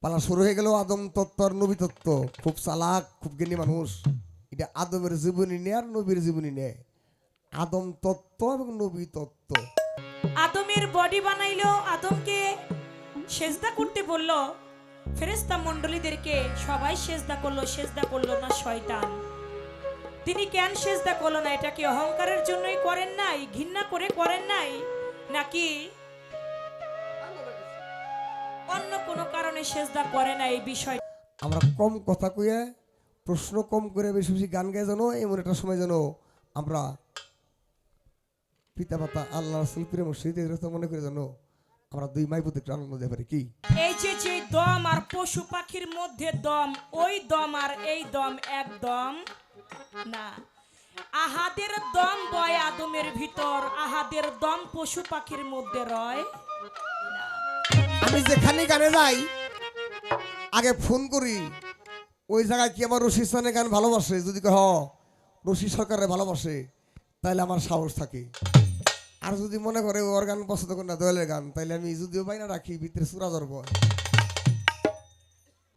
পালা শুরু হয়ে গেল আদম তত্ত্ব আর নবী তত্ত্ব। খুব চালাক, খুব জ্ঞানী মানুষ। এটা আদমের জীবনী নেয় আর নবীর জীবনী নেয়। আদম তত্ত্ব এবং নবী তত্ত্ব। আদমের বডি বানাইলো, আদমকে সেজদা করতে বলল, ফেরেশতা মণ্ডলীদেরকে সবাই সেজদা করলো না শয়তান। তিনি কেন সেজদা করলো না? এটা কি অহংকারের জন্যই করেন নাই, ঘৃণা করে করেন নাই, নাকি অন্য কোনো কারণে সেজদা করে না? এই বিষয় আমরা কম কথা কইয়া প্রশ্ন কম করে বেশি বেশি গান গাই জানো, এমন একটা সময় যেন আমরা পিতা মাতা আল্লাহ রাসূল প্রেম মসজিদ মনে করে জানো আমরা দুই মাই প্রতি আনন্দ দিতে পারি। কি এই যে দম আর পশু পাখির মধ্যে দম, ওই দম আর এই দম একদম না। আহাদের দম বয় আদমের ভিতর, আহাদের দম পশু পাখির মধ্যে রয় না। আমি যেখানে গানে যাই আগে ফোন করি, ওই জায়গায় কি আমার রশি সানের গান ভালোবাসে, যদি হ রশি সরকারের ভালোবাসে তাহলে আমার সাহস থাকে। আর যদি মনে করে ওর গান পছন্দ করে না, দোয়েলের গান, তাহলে আমি যদিও বাইনা রাখি ভিতরে চূড়া ধরব।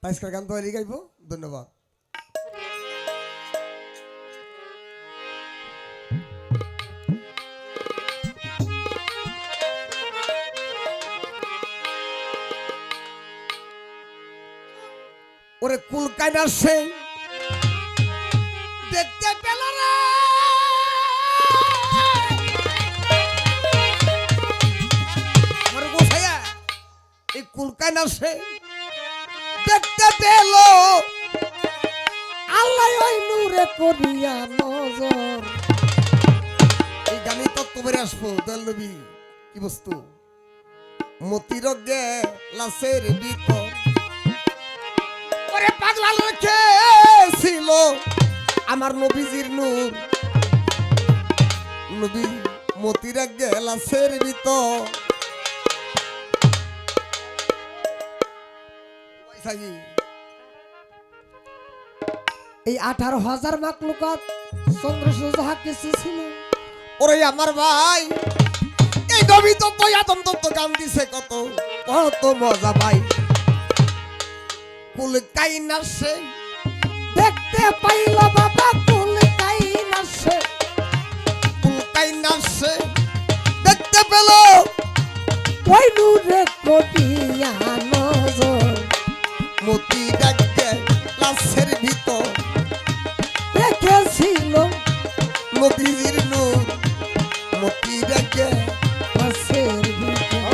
তাইসকার গান দোয়েলই গাইব। ধন্যবাদ। ওরে কুলকাইনা সে দেখতে পেল রে, আমার গোসাইয়া এই কুলকাইনা সে দেখতে পেল, আল্লাহ ওই নূরে করিয়া নজর। এই গানই তো তোমার আসবো দয়াল নবী কি বস্তু মতির গেলাসের ভিতর ওরে পাগলা রেখেছিল আমার নবীজির নূর। নবী মতির গেলাসের ভিতর এই 18,000 মাকলুকাত চন্দ্র সূর্য কিছু ছিল। ওরে আমার ভাই এই নবী তত্ত্ব আদম তত্ত্ব গান দিছে কত কত মজা ভাই। কুলকাইনা সে দেখতে পাইল বাবা কুলকাইনা সে, কুলকাইনা সে দেখতে পেল ওই নূরে করিয়া নজর। মতি ডাকে লাশের ভিতর দেখেছিল নবীজির নূর। মতি ডাকে মাসের ভিতর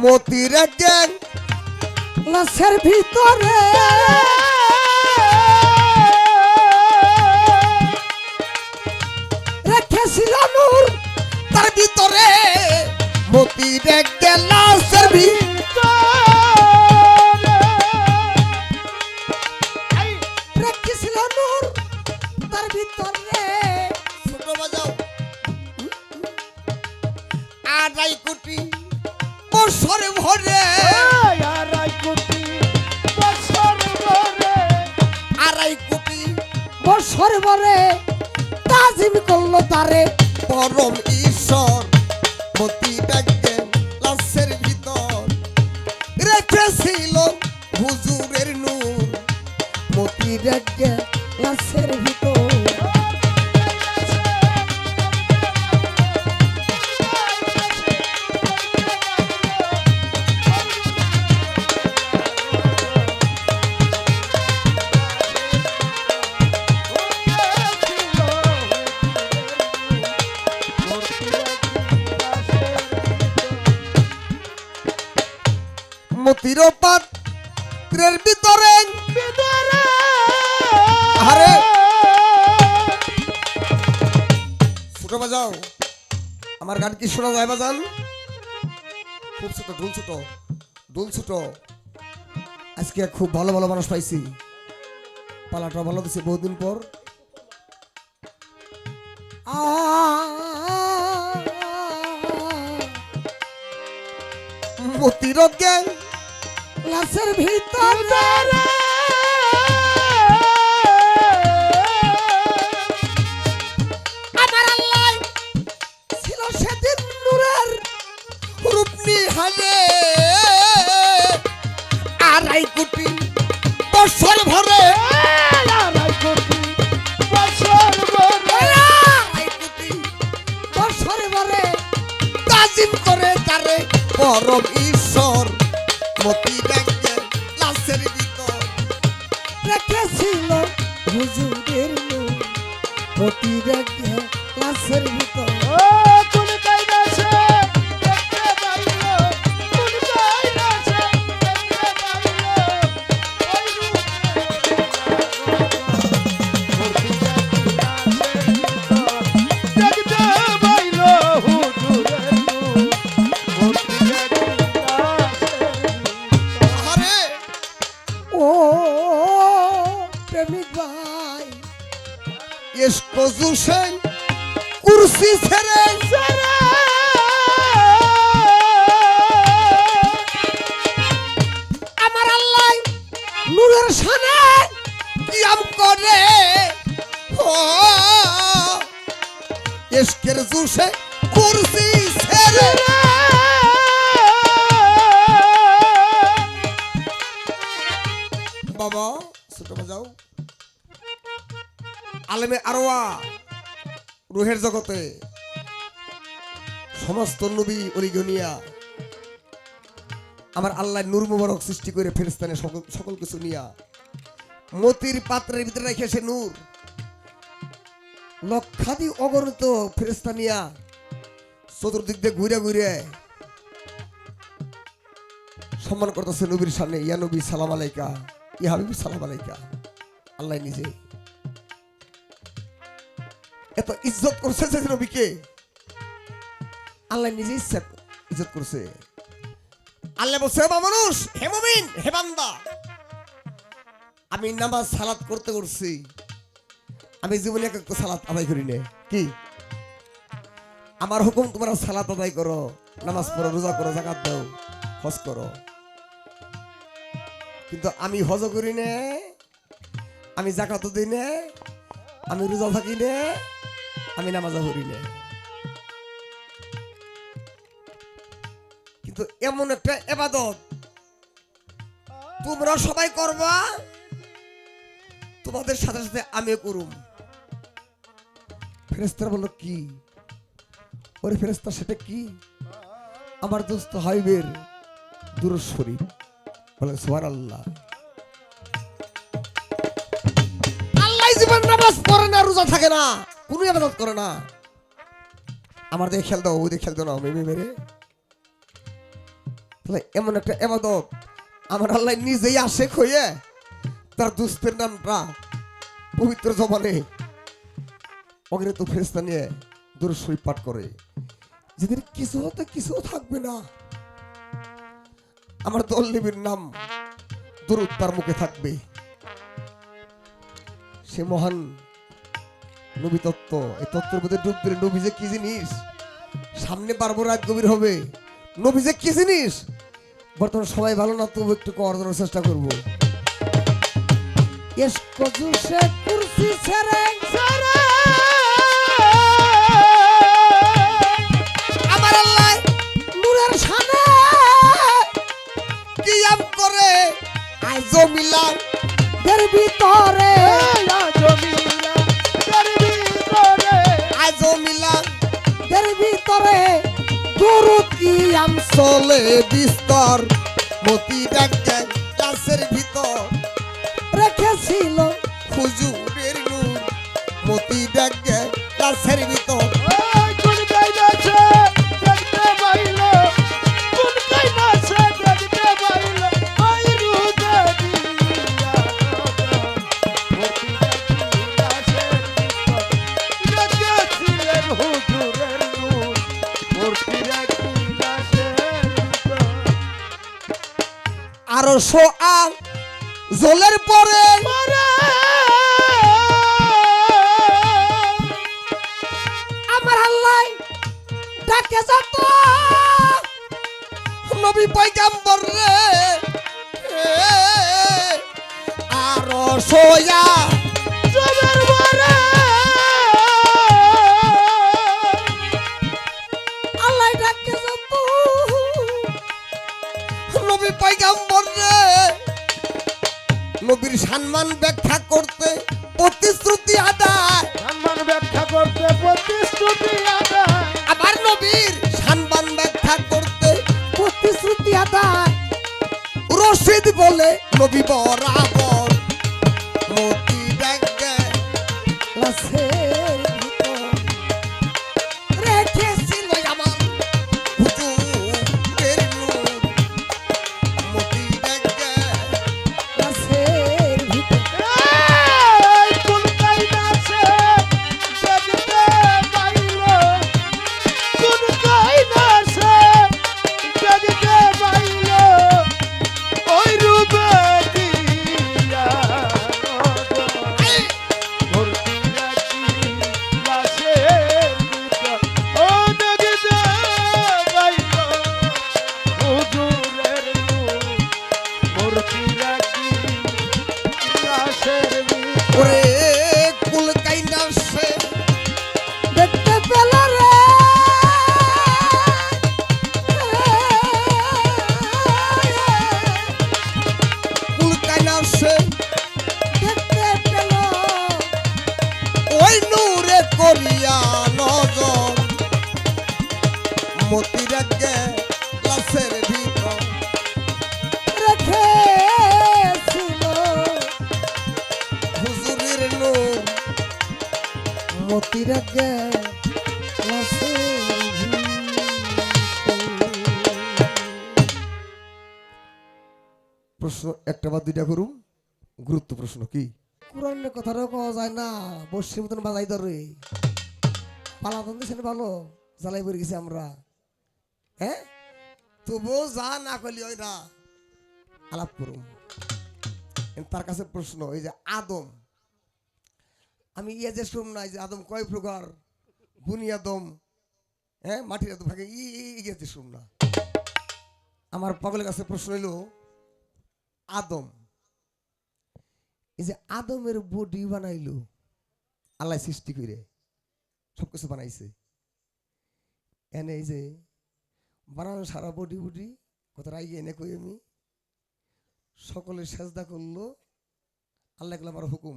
মতির জ্ঞান লাশের ভিতরে রেখেছিল নূর। তার ভিতরে মতির জ্ঞান লাশের রেখেছিল নূর তার ভিতরে। ছোট বাজাও 2.5 কোটি বছর ভরে 2.5 কোটি বছর ভরে তাজিম করলো তারে পরম ঈশ্বর। মতি ডাকে লাশের ভিতর রেখেছিল হুজুরের নূর। মতি ডাকে লাশের ভিতর মতির পাত্রের ভিতরে আরে ছোট বাজাও আমার গান কি শোনা যায় বাজান? খুব ছোট ঢোল ছোট ঢোল ছোট। আজকে খুব ভালো ভালো মানুষ পাইছি, পালাটা ভালো দিছে বহুদিন পর। মতির জ্ঞান লাশের ভিতরে আমার আল্লাহ ছিল সেদিন নূরের রূপনি হাজে 2.5 কোটি বছর ভরে 2.5 কোটি বছর ভরে তাজিম করে তারে পরম ঈশ্বর মতি ব্যাংকে লাশের ভিতর রেখেছিল হুজুরের নূর প্রতি রেখে লাশের ভিতর আরে ও প্রেমিক ভাই এসকো জুসে কুরসি ছেড়ে আমার আল্লাহ নূরের শানে কিয়াম করে ও এসকের জুসে কুরসি ছেড়ে বাবা ছোট বাজাও আলেমে আরওয়া রুহের জগতে সমস্ত নবী অলিগনিয়া আমার আল্লাহ নূর মুবারক সৃষ্টি করে ফেরেশতানে সকল কিছু নিয়া মতির পাত্রের ভিতরে রেখে সে নূর লক্ষাধিক অগণিত ফেরেশতা নিয়া চতুর্দিক দিয়ে ঘুরে ঘুরে সম্মান করতেছে নবীর সামনে ইয়া নবী সালাম আলাইকা ইয়া হাবিবি সালাম আলাইকা আল্লাহ নিজে এত ইজ্জত করছে যে নবীকে আল্লাহ নিজে ইজ্জত করছে আল্লাহ বলছে হে মানুষ হে মুমিন হে বান্দা আমি নামাজ সালাত করতে করছি আমি জীবনে একটা সালাত আদায় করি না কি আমার হুকুম তোমরা সালাত আদায় করো নামাজ পড়ো রোজা করো যাকাত দাও হজ করো কিন্তু আমি হজ করি না আমি যাকাত দিই না আমি রোজা থাকি না আমি নামাজও পড়ি না কিন্তু এমন একটা ইবাদত তোমরা সবাই করবা তোমাদের সাথে সাথে আমিও করুম ফেরেশতারা বলল কি ওরে ফেরেশতা সেটা কি আমার দোস্ত হাবিবের দুরূদ শরীফ বলে সুবহানাল্লাহ আল্লাহ জীবন নামাজ পড়ে না রোজা থাকে না কোনো ইবাদত করে না আমার দিয়ে খেল দাও ওই দিয়ে খেল দাও না মেরে তাহলে এমন একটা ইবাদত আমার আল্লাহ নিজেই আশেক হয়ে তার দুস্তের নামটা পবিত্র জবানে অগ্নিত ফেরেশতা নিয়ে দুরূদ শরীফ পাঠ করে যেদিন কিছু হতে কিছু থাকবে না আমার দল নবীর নাম দুরূদ তার মুখে থাকবে সে মহান নবী তত্ত্ব এই তত্ত্বের মধ্যে ডুব দিলে নবী যে কি জিনিস সামনে পারবো রাত গভীর হবে নবী যে কি জিনিস বর্তমানে সবাই ভালো না তবু একটু অর্জনের চেষ্টা করবো এসকো জুসে কুরসি ছেড়ে আমার আল্লাহ নূরের শানে কিয়াম করে আজও মিলাম দের ভিতরে আজও মিলাম দের ভিতরে দুরূদ কিয়াম চলে বিস্তর মতি ডাকে গাছের ভিতর রেখেছিল হুজুরের নূর মতি ডাকে গাছের ভিতর আরো শোয়া জলের পরে গাছের ভিতর রেখেছিল আমার হুজুরের নূর মতি ডাকে গাছের ভিতর ওরে কুল কাইন্দা সে দেখতে পেল রে কুল কাইন্দা সে দেখতে পেল ওই নূরে করিয়া নজর মতি ডাকে লাশের ভিতর রেখেছিল হুজুরের নূর মতির গাছের ভিতর। প্রশ্ন একটা বা দুইটা করুম গুরুত্ব প্রশ্ন কি কোরআনের কথাটাও কওয়া যায় না বসির মতন বাজাই ধরে পালাতন দিয়েছেন ভালো জ্বালাই পড়ে গেছি আমরা হ্যাঁ তবুও যা না করলি ওই না আলাপ করুম তার কাছে প্রশ্ন এই যে আদম আমি ইয়ে যে শুন নাই যে আদম কয় প্রকার বুনি আদম হ্যাঁ মাটির আদম থাকে ইয়ে যে শুন না আমার পাগলের কাছে প্রশ্ন হইল আদম এই যে আদমের বডি বানাইলো আল্লাহ সৃষ্টি করে সবকিছু বানাইছে এনে এই যে বানানো সারা বডি বুডি কত রাই এনে কই আমি সকলে সেজদা করলো আল্লাহ গেল আমার হুকুম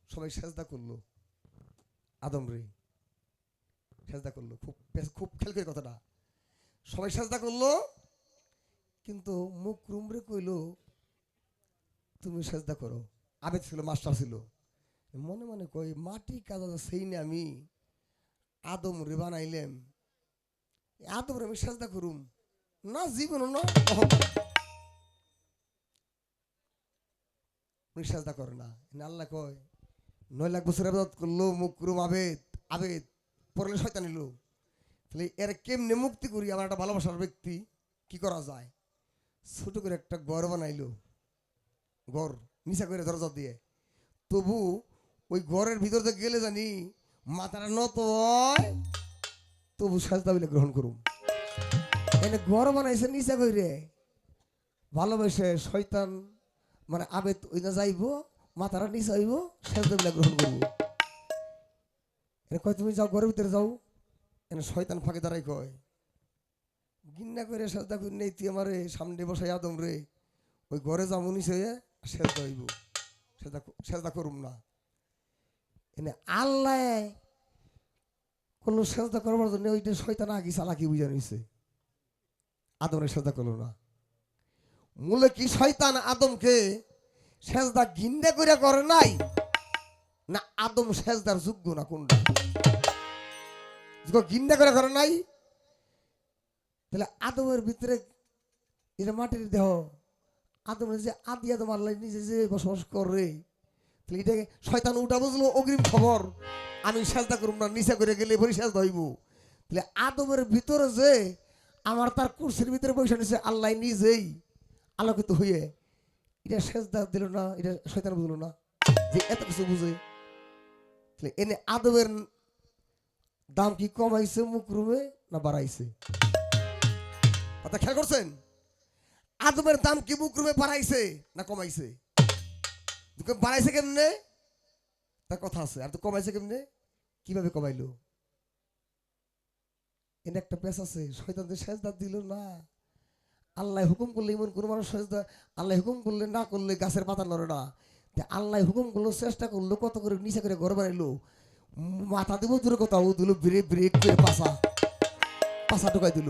সবাই সেজদা করলো আদম রে সেজদা করলো খুব খুব খেয়াল করে কথাটা সবাই সেজদা করলো কিন্তু মুখ রুমরে কইলো তুমি সেজদা করো আবেদ ছিল মাস্টার ছিল মনে মনে কই মাটি কাজা সেই না আমি আদম রে বানাইলাম আদম রে আমি সেজদা করুম না জীবন না উনি সেজদা করে না আল্লাহ কয় 9 লাখ বছর আবাদত করলো মুকরুম আবেদ আবেদ পড়লে শয়তান এলো তাহলে এর কেমনে মুক্তি করি আমার একটা ভালোবাসার ব্যক্তি কি করা যায় ছোট করে একটা ঘর বানাইলো ঘর নিচা করে দরজা দিয়ে তবু ওই ঘরের ভিতর থেকে গেলে জানি মাথাটা নত হয় তবু সাজদা বলে গ্রহণ করুম এনে ঘর বানাইছে নিচা কইরে ভালোবেসে শয়তান মানে আবেদ ওই না যাইব মাথারা নিচে হইব সেজদা বিলা গ্রহণ করবো এনে কয় তুমি যাও ঘরের ভিতরে যাও এনে শয়তান ফাঁকে দাঁড়াই কয় গিন্না করে সেজদা করি নেই তুই আমার সামনে বসাই আদম রে ওই ঘরে যাবো নিচে সেজদা হইব সেজদা করুম না এনে আল্লাহ কোনো সেজদা করবার জন্য ওইটা শয়তান আগে চালাকি বুঝা নিছে আদমের সেজদা করলো না মূলে কি শয়তান আদমকে সেজদা গিন্না করে করে নাই না আদম সেজদার যোগ্য না কোনটা গিন্না করে করে নাই তাহলে আদমের ভিতরে এটা মাটির দেহ আদমের যে আদি আদম আল্লাহ নিজে যে বসবাস করে তাহলে এটাকে শয়তান উঠা বুঝলো অগ্রিম খবর আমি সেজদা করুম না নিচে করে গেলে ভরি সেজদা হইব তাহলে আদমের ভিতরে যে আমার তার কুরসির ভিতরে বসে নিছে আল্লাহ নিজেই আলোকিত হইয়ে এটা সেজদা দিল না এটা শয়তান বুঝলো না যে এত কিছু বুঝে তাহলে এনে আদমের দাম কি কমাইছে মুকরুমে না বাড়াইছে কথা খেয়াল করছেন আদমের দাম কি মুকরুমে বাড়াইছে না কমাইছে বাড়াইছে কেমনে তার কথা আছে আর তো কমাইছে কেমনে কিভাবে কমাইলো এনে একটা পেশ আছে শয়তান যে সেজদা দিল না আল্লাহ হুকুম করলে এমন কোনো মানুষ সেজদা আল্লাহ হুকুম করলে না করলে গাছের পাতা নড়ে না আল্লাহ হুকুম করলো চেষ্টা করলো কত করে নিচে করে ঘর বানাইলো মাথা দিব দূরে কোথাও দিল ব্রেক ব্রেক করে পাশা ঢুকাই দিল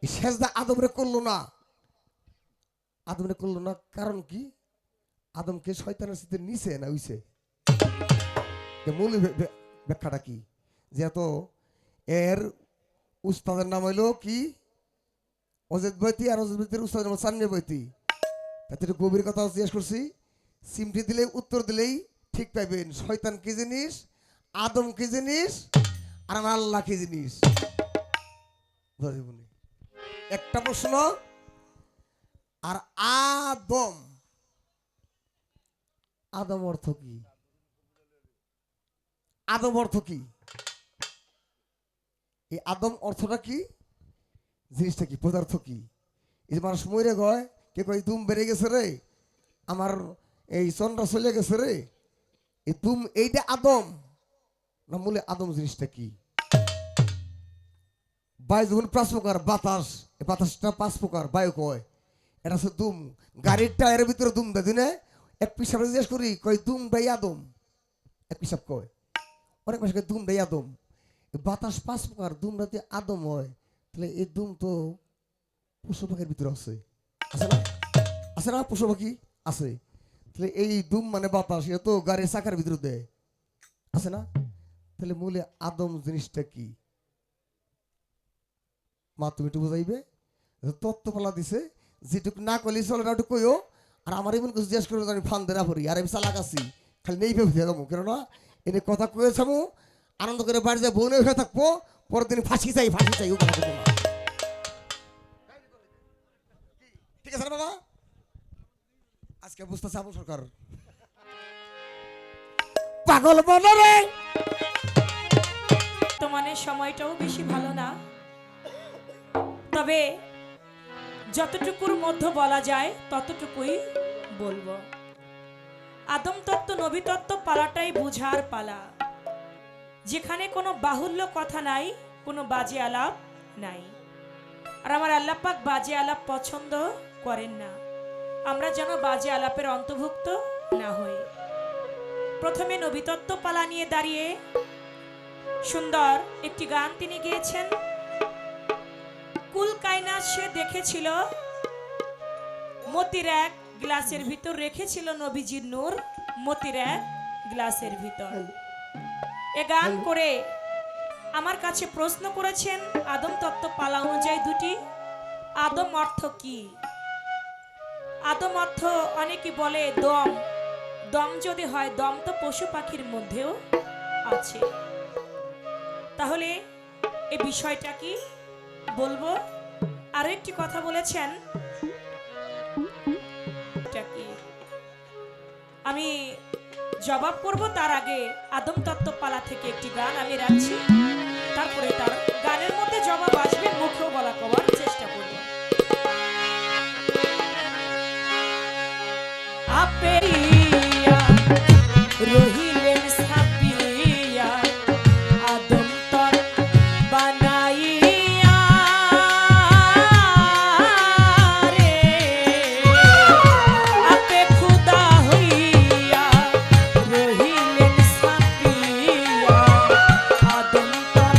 এই সেজদা আদমরে করলো না আদমরে করলো না কারণ কি আদমকে শয়তানের সাথে নিচে না উইছে যে মূল ব্যাখ্যাটা কি, যেহেতু এর উস্তাদের নাম হইলো কি অজিত বৈতি, আর অজিত বৈতির উস্তাদের নাম চান্নে বৈতি। তাতে একটু গভীর কথা জিজ্ঞেস করছি, সিমটি দিলেই উত্তর দিলেই ঠিক পাইবেন। শয়তান কি জিনিস, আদম কি জিনিস, আর আমার আল্লাহ কি জিনিস। ধরিবনি একটা প্রশ্ন। আর আদম, আদম অর্থ কি? আদম অর্থ কি? এই আদম অর্থটা কি, জিনিসটা কি, পদার্থ কি? এই যে মানুষ মরে গয়, কে কয় তুম বেড়ে গেছে রে, আমার এই চন্দ্র চলে গেছে রে, এই তুম এইটা আদম না? মূলে আদম জিনিসটা কি? বায়ু যখন 5 প্রকার, বাতাস, এই বাতাসটা 5 প্রকার বায়ু কয়, এটা হচ্ছে দুম। গাড়ির টায়ারের ভিতরে দুম দেয় না, এক পিসাব জিজ্ঞেস করি কয় দুম দেয় আদম, এক পিসাব কয়, অনেক মানুষ কয় দুম দেয় আদম। বাতাস 5 প্রকার, দুম রাতে আদম হয়, তাহলে এই দুম তো পশু পাখির ভিতরে আছে, আছে না? আছে না পশু পাখি আছে, তাহলে এই দুম মানে বাতাস, এ তো গাড়ির চাকার ভিতরে দেয়, আছে না? তাহলে মূলে আদম জিনিসটা কি? মা তুমি একটু বুঝাইবে, তত্ত্বপালা দিছে, যেটুকু না করলে চলে না ওটু কইও। আর আমার এমন কিছু জিজ্ঞেস করে আমি ফান দেনা পড়ি, আর আমি চালাক আছি, খালি নেই ভেবে যাবো, কেননা এনে কথা কয়েছামু আনন্দ করে বাড়ি যায় বোনে হয়ে থাকবো, পরের দিন ফাঁসি চাই ফাঁসি চাই, ও কথা বলবো না। ঠিক আছে না বাবা? আজকে বুঝতেছে আবু সরকার পাগল বলো রে। বর্তমানে সময়টাও বেশি ভালো না, তবে যতটুকুর মধ্যে বলা যায় ততটুকুই বলবো। আদম তত্ত্ব নবী তত্ত্ব পালাটাই বুঝার পালা, যেখানে কোনো বাহুল্য কথা নাই, কোনো বাজে আলাপ নাই। আর আমার আল্লাহ পাক বাজে আলাপ পছন্দ করেন না, আমরা যেন বাজে আলাপের অন্তর্ভুক্ত না হই। প্রথমে নবী তত্ত্ব পালা নিয়ে দাঁড়িয়ে সুন্দর একটি গান তিনি গেয়েছেন। কুল কায়নাত সে দেখেছিল, মতির এক গ্লাসের ভিতর রেখেছিল নবীজির নূর, মতির এক গ্লাসের ভিতর। এ গান করে আমার কাছে প্রশ্ন করেছেন আদম তত্ত্ব পালা অনুযায়ী দুটি, আদম অর্থ কি? আদম অর্থ অনেকে বলে দম, দম যদি হয়, দম তো পশু পাখির মধ্যেও আছে। তাহলে এই বিষয়টা কি বলবো। আরো একটি কথা বলেছেন, আমি জবাব করব তার আগে আদম তত্ত্ব পালা থেকে একটি গান আমি রাখছি, তারপরে তার গানের মধ্যে জবাব আসবে, মুখেও বলা করার চেষ্টা করব। আপেরিয়া রহিলেন সাপিয়া আদম তর বানাইয়া রে, আপে খুদা হইয়া রহিলেন সাপিয়া আদম তর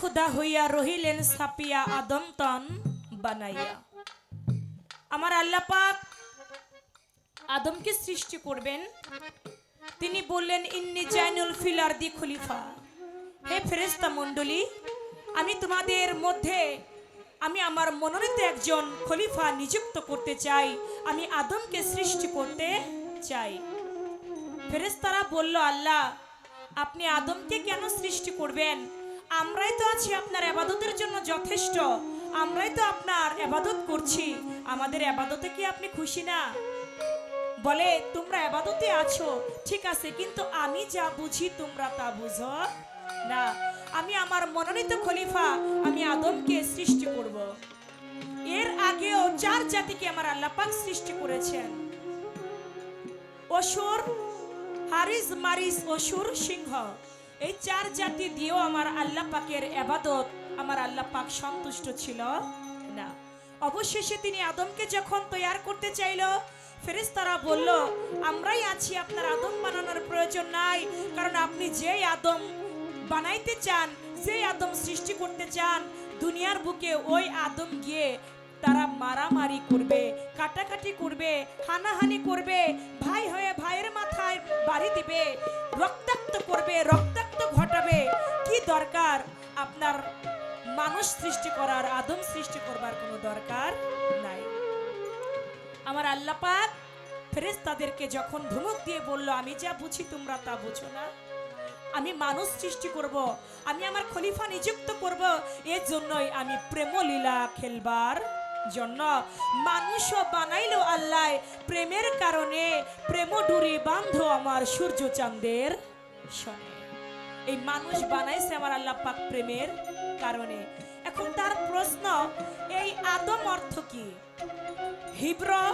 খুদা হইয়া রহিলেন ছাপিয়া আদম তন বানাইয়া। আমার আল্লাহ পাক আদমকে সৃষ্টি করবেন, তিনি বললেন ইন্নি জাইনুল ফিল আরদি খলিফা, হে ফেরেশতা মণ্ডলী, আমি তোমাদের মধ্যে আমি আমার মনোনীত একজন খলিফা নিযুক্ত করতে চাই, আমি আদমকে সৃষ্টি করতে চাই। ফেরেশতারা বলল, আল্লাহ আপনি আদমকে কেন সৃষ্টি করবেন? আমরাই তো আছি আপনার ইবাদতের জন্য যথেষ্ট, আমরাই তো আপনার ইবাদত করছি, আমাদের ইবাদতে কি আপনি খুশি না? বলে তোমরা ইবাদতে আছো ঠিক আছে, কিন্তু আমি যা বুঝি তোমরা তা বুঝো না। আমি আমার মনোনীত খলিফা আমি আদমকে সৃষ্টি করব। এর আগেও 4 জাতিকে আমার আল্লাহ পাক সৃষ্টি করেছেন, অসুর, হারিস, মারিস, অসুর, সিংহ। এই 4 জাতি দিয়েও আমার আল্লাহ পাকের ইবাদত আমার আল্লাহ পাক সন্তুষ্ট ছিল না। অবশেষে তিনি আদমকে যখন তৈয়ার করতে চাইলো, ফেরেশতারা বলল আমরাই আছি, আপনার আদম বানানোর প্রয়োজন নাই, কারণ আপনি যেই আদম বানাইতে চান, যেই আদম সৃষ্টি করতে চান, দুনিয়ার বুকে ওই আদম গিয়ে তারা মারামারি করবে, কাটাকাটি করবে, হানাহানি করবে, ভাই হয়ে ভাইয়ের মাথায় বাড়ি দিবে, রক্তাক্ত করবে, রক্তাক্ত ঘটাবে। কি দরকার আপনার মানুষ সৃষ্টি করার, আদম সৃষ্টি করবার কোনো দরকার নাই। আমার আল্লাহ পাক ফেরেশতাদেরকে যখন ধমক দিয়ে বলল আমি যা বুঝি তোমরা তা বুঝো না, আমি মানুষ সৃষ্টি করব, আমি আমার খলিফা নিযুক্ত করব, এর জন্যই আমি প্রেমলীলা খেলবার জন্য মানুষও বানাইলো আল্লাহ প্রেমের কারণে, প্রেম ডুরি বান্ধ আমার সূর্য চাঁদের সনে। এই মানুষ বানাইছে আমার আল্লাহ পাক প্রেমের কারণে। এখন তার প্রশ্ন, এই আদম অর্থ কি? হিব্রু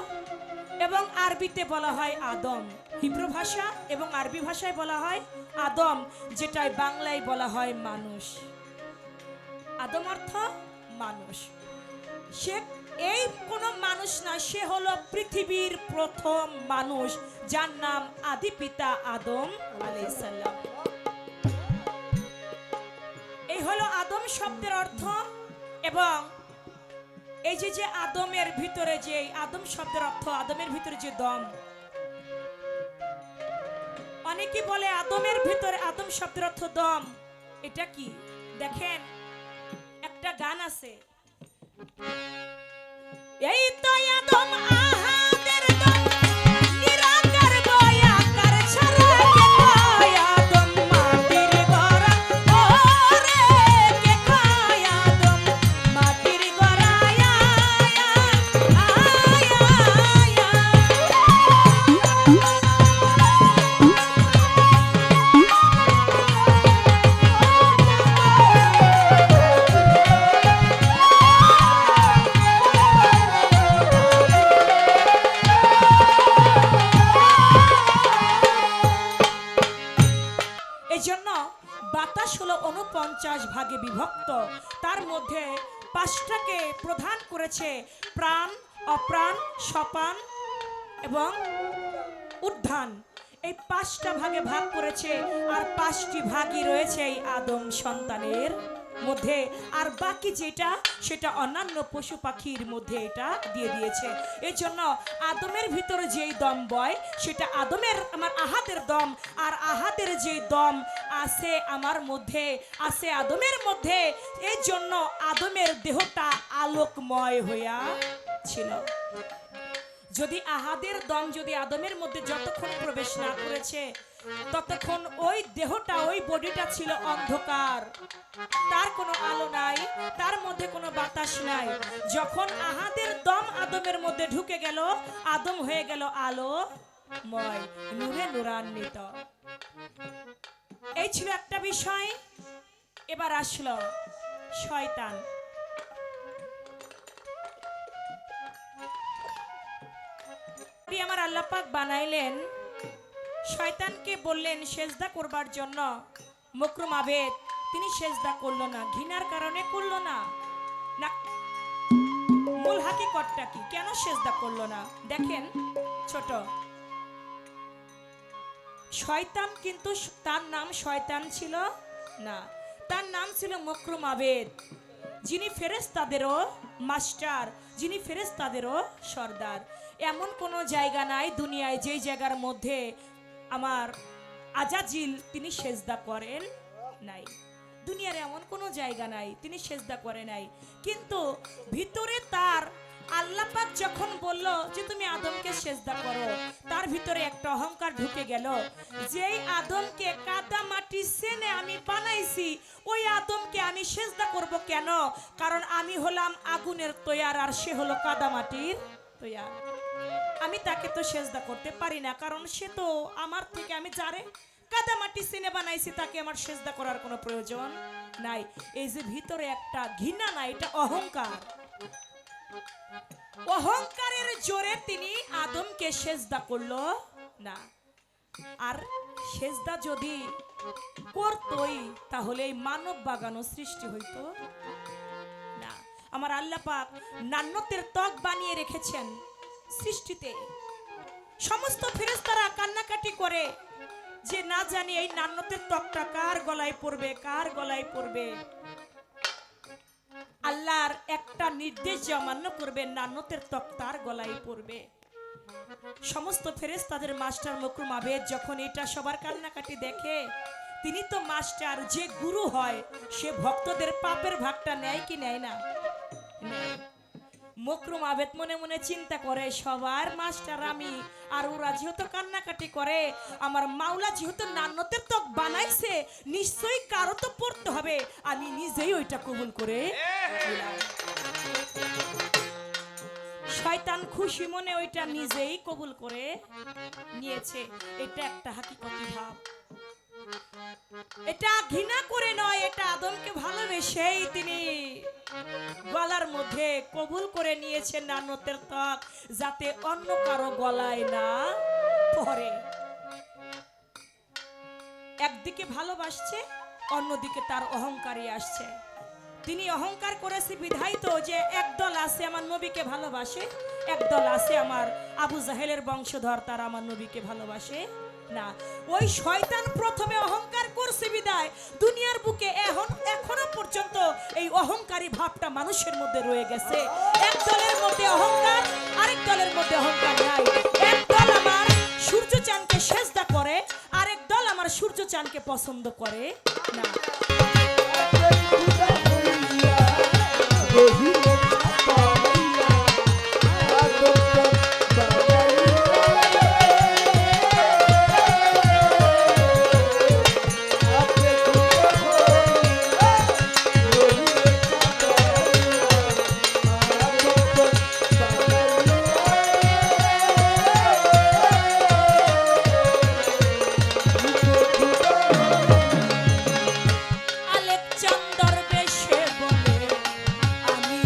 এবং আরবিতে বলা হয় আদম, হিব্রু ভাষা এবং আরবি ভাষায় বলা হয় আদম, যেটাই বাংলায় বলা হয় মানুষ। আদম অর্থ মানুষ। সে এই কোনো মানুষ না, সে হলো পৃথিবীর প্রথম মানুষ, যার নাম আদি পিতা আদম আলাইহিস সালাম। এই হলো আদম শব্দের অর্থ। এবং এই যে আদমের ভিতরে, যে আদম শব্দের অর্থ আদমের ভিতরে যে দম, অনেকে বলে আদমের ভিতরে, আদম শব্দের অর্থ দম। এটা কি দেখেন, একটা গান আছে, এই তো আদম আহাদের দম, নিরাকার বয়াকার ছাড়া কে খায় আদম মাটির গড়া, ওরে কে খায় আদম মাটির গড়া, আয়া বাতাস হলো 49 ভাগে বিভক্ত, তার মধ্যে 5টাকে প্রধান করেছে প্রাণ, অপ্রাণ, সপান এবং উদ্ধান। এই 5টা ভাগে ভাগ করেছে, আর 5টি ভাগই রয়েছে এই আদম সন্তানের মধ্যে, আর বাকি যেটা সেটা অন্যান্য পশু পাখির মধ্যে এটা দিয়ে দিয়েছে। এই জন্য আদমের ভিতরে যেই দম বয় সেটা আদমের, আমার আহাদের দম, আর আহাদের যে দম আছে আমার মধ্যে, আছে আদমের মধ্যে। এই জন্য আদমের দেহটা আলোকময় হইয়া ছিল। যদি আহাদের দম যদি আদমের মধ্যে যতক্ষণ প্রবেশ না করেছে, ততক্ষণ ওই দেহটা, ওই বডিটা ছিল অন্ধকার, তার কোনো আলো নাই, তার মধ্যে কোনো বাতাস নাই। যখন আহাদের দম আদমের মধ্যে ঢুকে গেল, আদম হয়ে গেল আলোময়, নূরে নূরান্বিত। এই ছিল একটা বিষয়। এবার আসলো শয়তান। আমার আল্লাহ পাক বানাইলেন, শয়তানকে বললেন সেজদা করবার জন্য, মকরুম আবেদ, তিনি সেজদা করলো না, ঘৃণার কারণে করলো না। না, মূল হাকিকতটা কি, কেন সেজদা করলো না? দেখেন, ছোট শয়তান কিন্তু তার নাম শয়তান ছিল না, তার নাম ছিল মকরুম আবেদ, যিনি ফেরেশতাদেরও মাস্টার, যিনি ফেরেশতাদেরও সর্দার। এমন কোনো জায়গা নাই দুনিয়ায় যেই জায়গার মধ্যে আমার আজাজিল তিনি সেজদা করেন নাই। দুনিয়ার এমন কোনো জায়গা নাই তিনি সেজদা করে নাই। কিন্তু ভিতরে তার আল্লাহ পাক যখন বলল যে তুমি আদমকে সেজদা করো, তার ভিতরে একটা অহংকার ঢুকে গেল। যেই আদমকে কাদা মাটি সেনে আমি বানাইছি, ওই আদমকে আমি সেজদা করব কেন? কারণ আমি হলাম আগুনের তৈয়ার আর সে হলো কাদা মাটির তৈয়ার। আমি তাকে তো সেজদা করতে পারি না, কারণ সে তো আমার থেকে, আমি যারে কাদা মাটি সেনে বানাইছি তাকে আমার সেজদা করার কোনো প্রয়োজন নাই। এই যে ভিতরে একটা ঘৃণা নাই, এটা অহংকার। অহংকারের জোরে তিনি আদমকে সেজদা করলো না। আর সেজদা যদি করতই তাহলে এই মানব বাগানো সৃষ্টি হইতো না। আমার আল্লাহ পাক নান্নতের ত্বক বানিয়ে রেখেছেন সৃষ্টিতে। সমস্ত ফেরেশতারা কান্নাকাটি করে যে না জানি এই নান্নতের ত্বকটা কার গলায় পড়বে, কার গলায় পড়বে। আল্লাহর একটা নির্দেশ যে অমান্য করবে, নান্নতের ত্বক তার গলায় পড়বে। সমস্ত ফেরেশতাদের মাস্টার মকরুম আবেদ যখন এটা সবার কান্নাকাটি দেখে, তিনি তো মাস্টার, যে গুরু হয় সে ভক্তদের পাপের ভাগটা নেয় কি নেয় না? নেয়। মকরুম আবেদ মনে মনে চিন্তা করে, সবার মাস্টার আমি, আর ওরা যেহেতু কান্নাকাটি করে, আমার মাওলা যেহেতু নান্নতের ত্বক বানাইছে, নিশ্চয়ই কারো তো পড়তে হবে, আমি নিজেই ওইটা কবুল করে নিলাম। শয়তান খুশি মনে ওইটা নিজেই কবুল করে নিয়েছে। এটা একটা হাকিকতি ভাব, এটা ঘৃণা করে নয়, এটা আদমকে ভালোবেসেই তিনি গলার মধ্যে কবুল করে নিয়েছেন নান্নতের ত্বক, যাতে অন্য কারো গলায় না পড়ে। একদিকে ভালোবাসছে, অন্যদিকে তার অহংকারী আসছে। তিনি অহংকার করেছে বিধায় তো যে একদল আছে আমার নবীকে ভালোবাসে, একদল আছে আমার আবু জাহেলের বংশধর, তারা আমার নবীকে ভালোবাসে না। ওই শয়তান প্রথমে অহংকার করছে বিদায় দুনিয়ার বুকে এখনো পর্যন্ত এই অহংকারী ভাবটা মানুষের মধ্যে রয়ে গেছে। এক দলের মধ্যে অহংকার, আরেক দলের মধ্যে অহংকার নাই। এক দল আমার সূর্য চাঁদকে সেজদা করে, আরেক দল আমার সূর্য চাঁদকে পছন্দ করে না। আলেকজান্ডার বেশে বলে আমি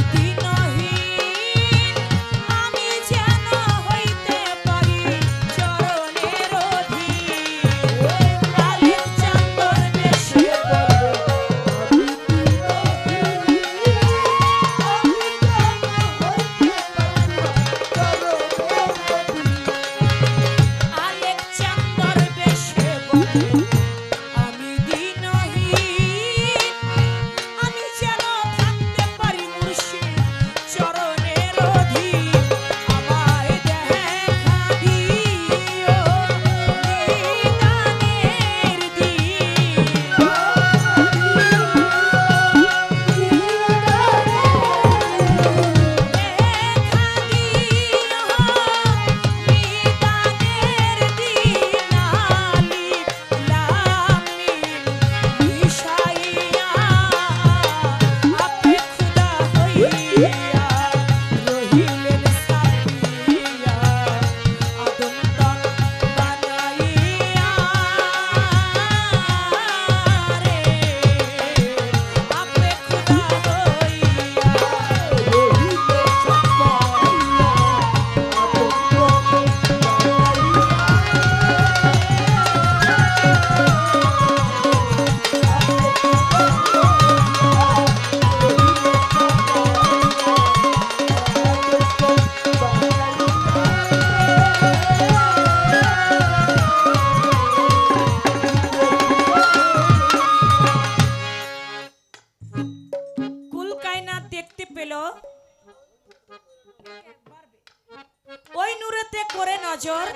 নজর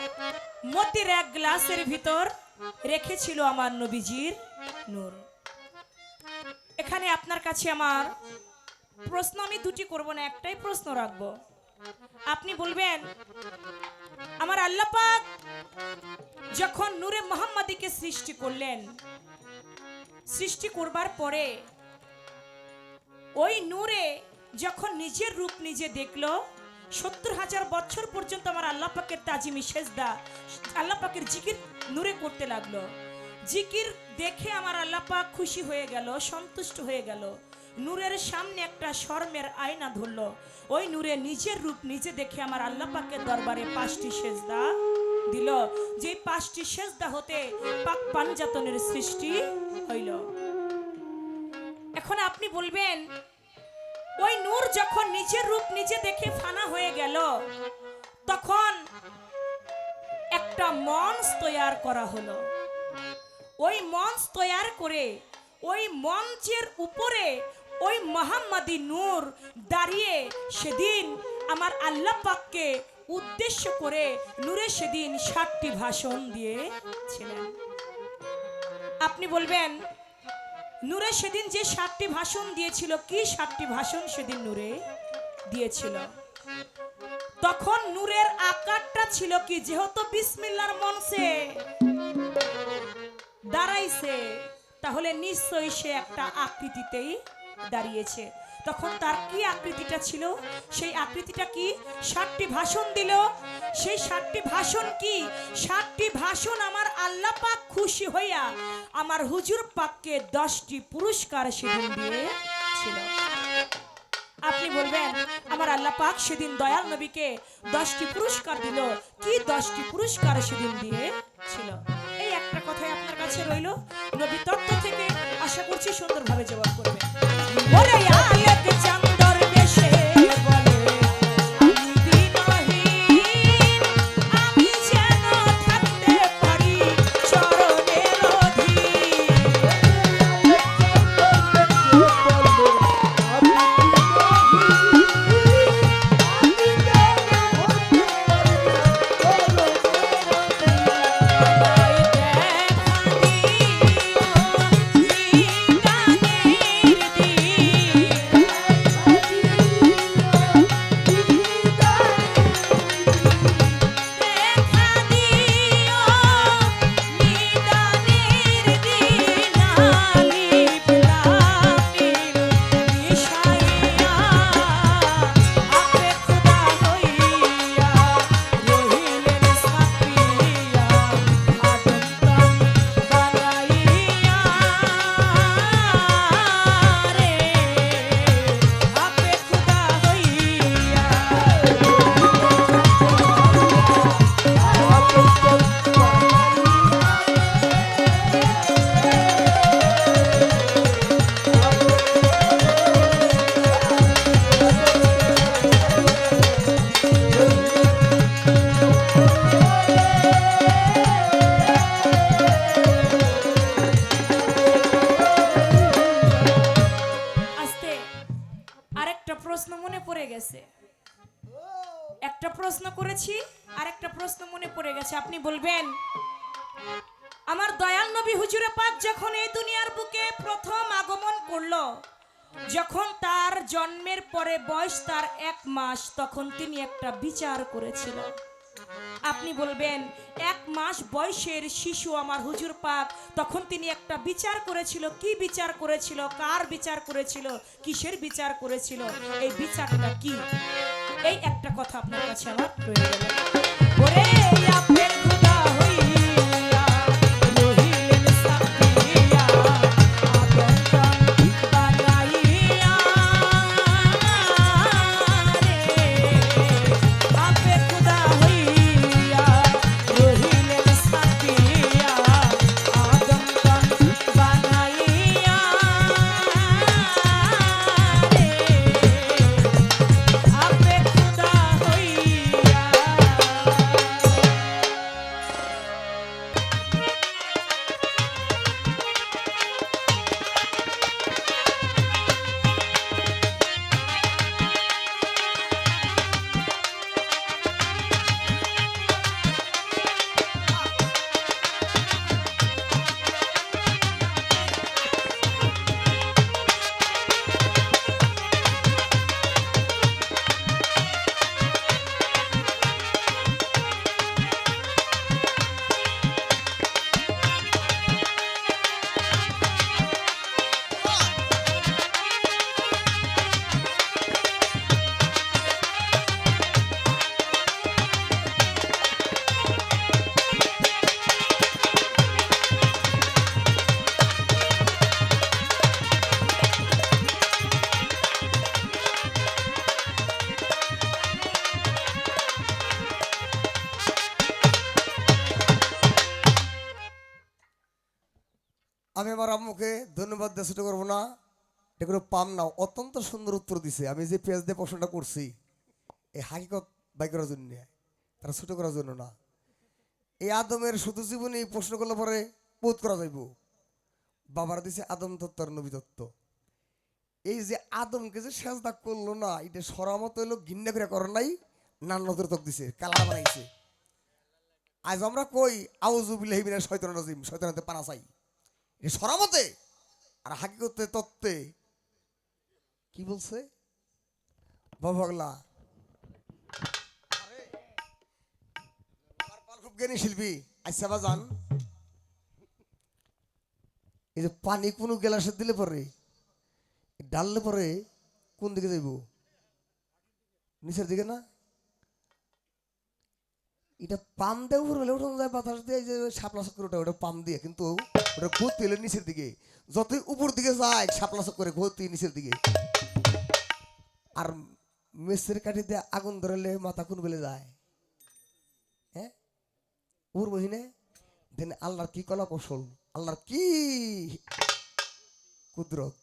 মতির এক গ্লাসের ভিতর রেখেছিল আমার নবীজির নূর। এখানে আপনার কাছে আমার প্রশ্ন, আমি দুটি করব না, একটাই প্রশ্ন রাখবো। আপনি বলবেন, আমার আল্লাহ পাক যখন নূরে মুহাম্মাদিকে সৃষ্টি করলেন, সৃষ্টি করবার পরে ওই নূরে যখন নিজের রূপ নিজে দেখলো, 70,000 বছর পর্যন্ত আমার আল্লাহ পাকের তাজিমি সেজদা, আল্লাহ পাকের জিকির নূরে করতে লাগলো। জিকির দেখে আমার আল্লাহ পাক খুশি হয়ে গেল, সন্তুষ্ট হয়ে গেল। নূরের সামনে একটা শর্মের আয়না ধরলো, ওই নূরে নিজের রূপ নিজে দেখে আমার আল্লাহ পাকের দরবারে 5টি সেজদা দিল, যে 5টি সেজদা হতে পাক পাঞ্জাতনের সৃষ্টি হইল। এখন আপনি বলবেন, ওই নূর যখন নিজের রূপ নিজে দেখে ফানা হয়ে গেল, তখন একটা মঞ্চ তৈয়ার করা হলো। ওই মঞ্চ তৈয়ার করে ওই মঞ্চের উপরে ওই মুহাম্মাদি নূর দাঁড়িয়ে সেদিন আমার আল্লাহ পাককে উদ্দেশ্য করে নূরে সেদিন 7টি ভাষণ দিয়েছিলেন। আপনি বলবেন, নূরে সেদিন যে 7টি ভাষণ দিয়েছিল, কি 7টি ভাষণ সেদিন নূরে দিয়েছিল? তখন নূরের আকারটা ছিল কি, যেহেতু বিসমিল্লাহর মঞ্চে দাঁড়াইছে, তাহলে নিশ্চয়ই সে একটা আকৃতিতেই দাঁড়িয়েছে। তখন তার কি আকৃতিটা ছিল? সেই আকৃতিটা কি? 7টি ভাষণ দিল। সেই 7টি ভাষণ কি? 7টি ভাষণ আমার আল্লাহ পাক খুশি হইয়া আমার হুজুর পাককে 10টি পুরস্কার সেদিন দিয়েছিল। আপনি বলবেন, আমার আল্লাহ পাক সেদিন দয়াল নবীকে 10টি পুরস্কার দিল, কি 10টি পুরস্কার সেদিন দিয়েছিল? এই একটা কথাই আপনার কাছে রইল, নবী তত্ত্ব থেকে আশা করছি সুন্দরভাবে জবাব করবেন। বলে আলেক চাঁদর বেশে বলে, আমি দিনহীন, আমি যেন থাকতে পারি চরণের অধীন। একটা প্রশ্ন করেছি আর একটা প্রশ্ন মনে পড়ে গেছে। আপনি বলবেন, আমার দয়াল নবী হুজুরে পাক যখন এই দুনিয়ার বুকে প্রথম আগমন করলো, যখন তার জন্মের পরে বয়স তার 1 মাস, তখন তিনি একটা বিচার করেছিল। আপনি বলবেন, 1 মাস বয়সের শিশু আমার হুজুর পাক, তখন তিনি একটা বিচার করেছিল। কি বিচার করেছিল? কার বিচার করেছিল? কিসের বিচার করেছিল? এই বিচারটা কি? এই একটা কথা আপনার কাছে আমার রয়ে গেল। ওরে আপেল খুদা হইয়া রহিলেন সাকিয়া, আদম বানাইয়া রে, আপেল খুদা হইয়া রহিলেন সাকিয়া, আদম বানাইয়া রে, আপে খুদা হইয়া আমার আম্মুকে ধন্যবাদ দিয়ে ছোট করবো না, এটা করে পাম না, অত্যন্ত সুন্দর উত্তর দিছে। আমি যে পেজ দিয়ে প্রশ্নটা করছি এই হাকিকত বাই করার জন্য, তারা ছোট করার জন্য না। এই আদমের শুধু জীবনী প্রশ্ন করলে পরে বোধ করা যাইব। বাবার দিছে আদম তত্ত্ব আর নবী তত্ত্ব। এই যে আদমকে যে সেজদা করলো না, এটা সরামত হইলো ঘিন্না করে করে নাই, নান্নদের তক দিছে, কালা বানাইছে। আজ আমরা কই আউযু বিল্লাহি মিনাশ শাইতানির রাজিম, শয়তানতে পানা চাই, এটা সরামতে। আর হাকিকতে তত্ত্বে কি বলছে বাবাগলা? খুব জ্ঞানী শিল্পী। আচ্ছা বাজান, এই যে পানি কোনো গ্লাসে দিলে পরে, ডাললে পরে কোন দিকে যাইব? নিচের দিকে না? এটা পাম দিয়ে উপর হলে উঠে যায়, বাতাস দিয়ে যে শাপলা চক্কর ওটা পাম দিয়ে, কিন্তু ওটা গতি হলে নিচের দিকে। যতই উপর দিকে যায় শাপলা চক্করে গতি নিচের দিকে। আর মেসের কাঠি দিয়ে আগুন ধরালে মাথা কোন বেলে যায়? হ্যাঁ, ওর বহিনে দেন আল্লাহর কি কলা কৌশল, আল্লাহর কি কুদরত।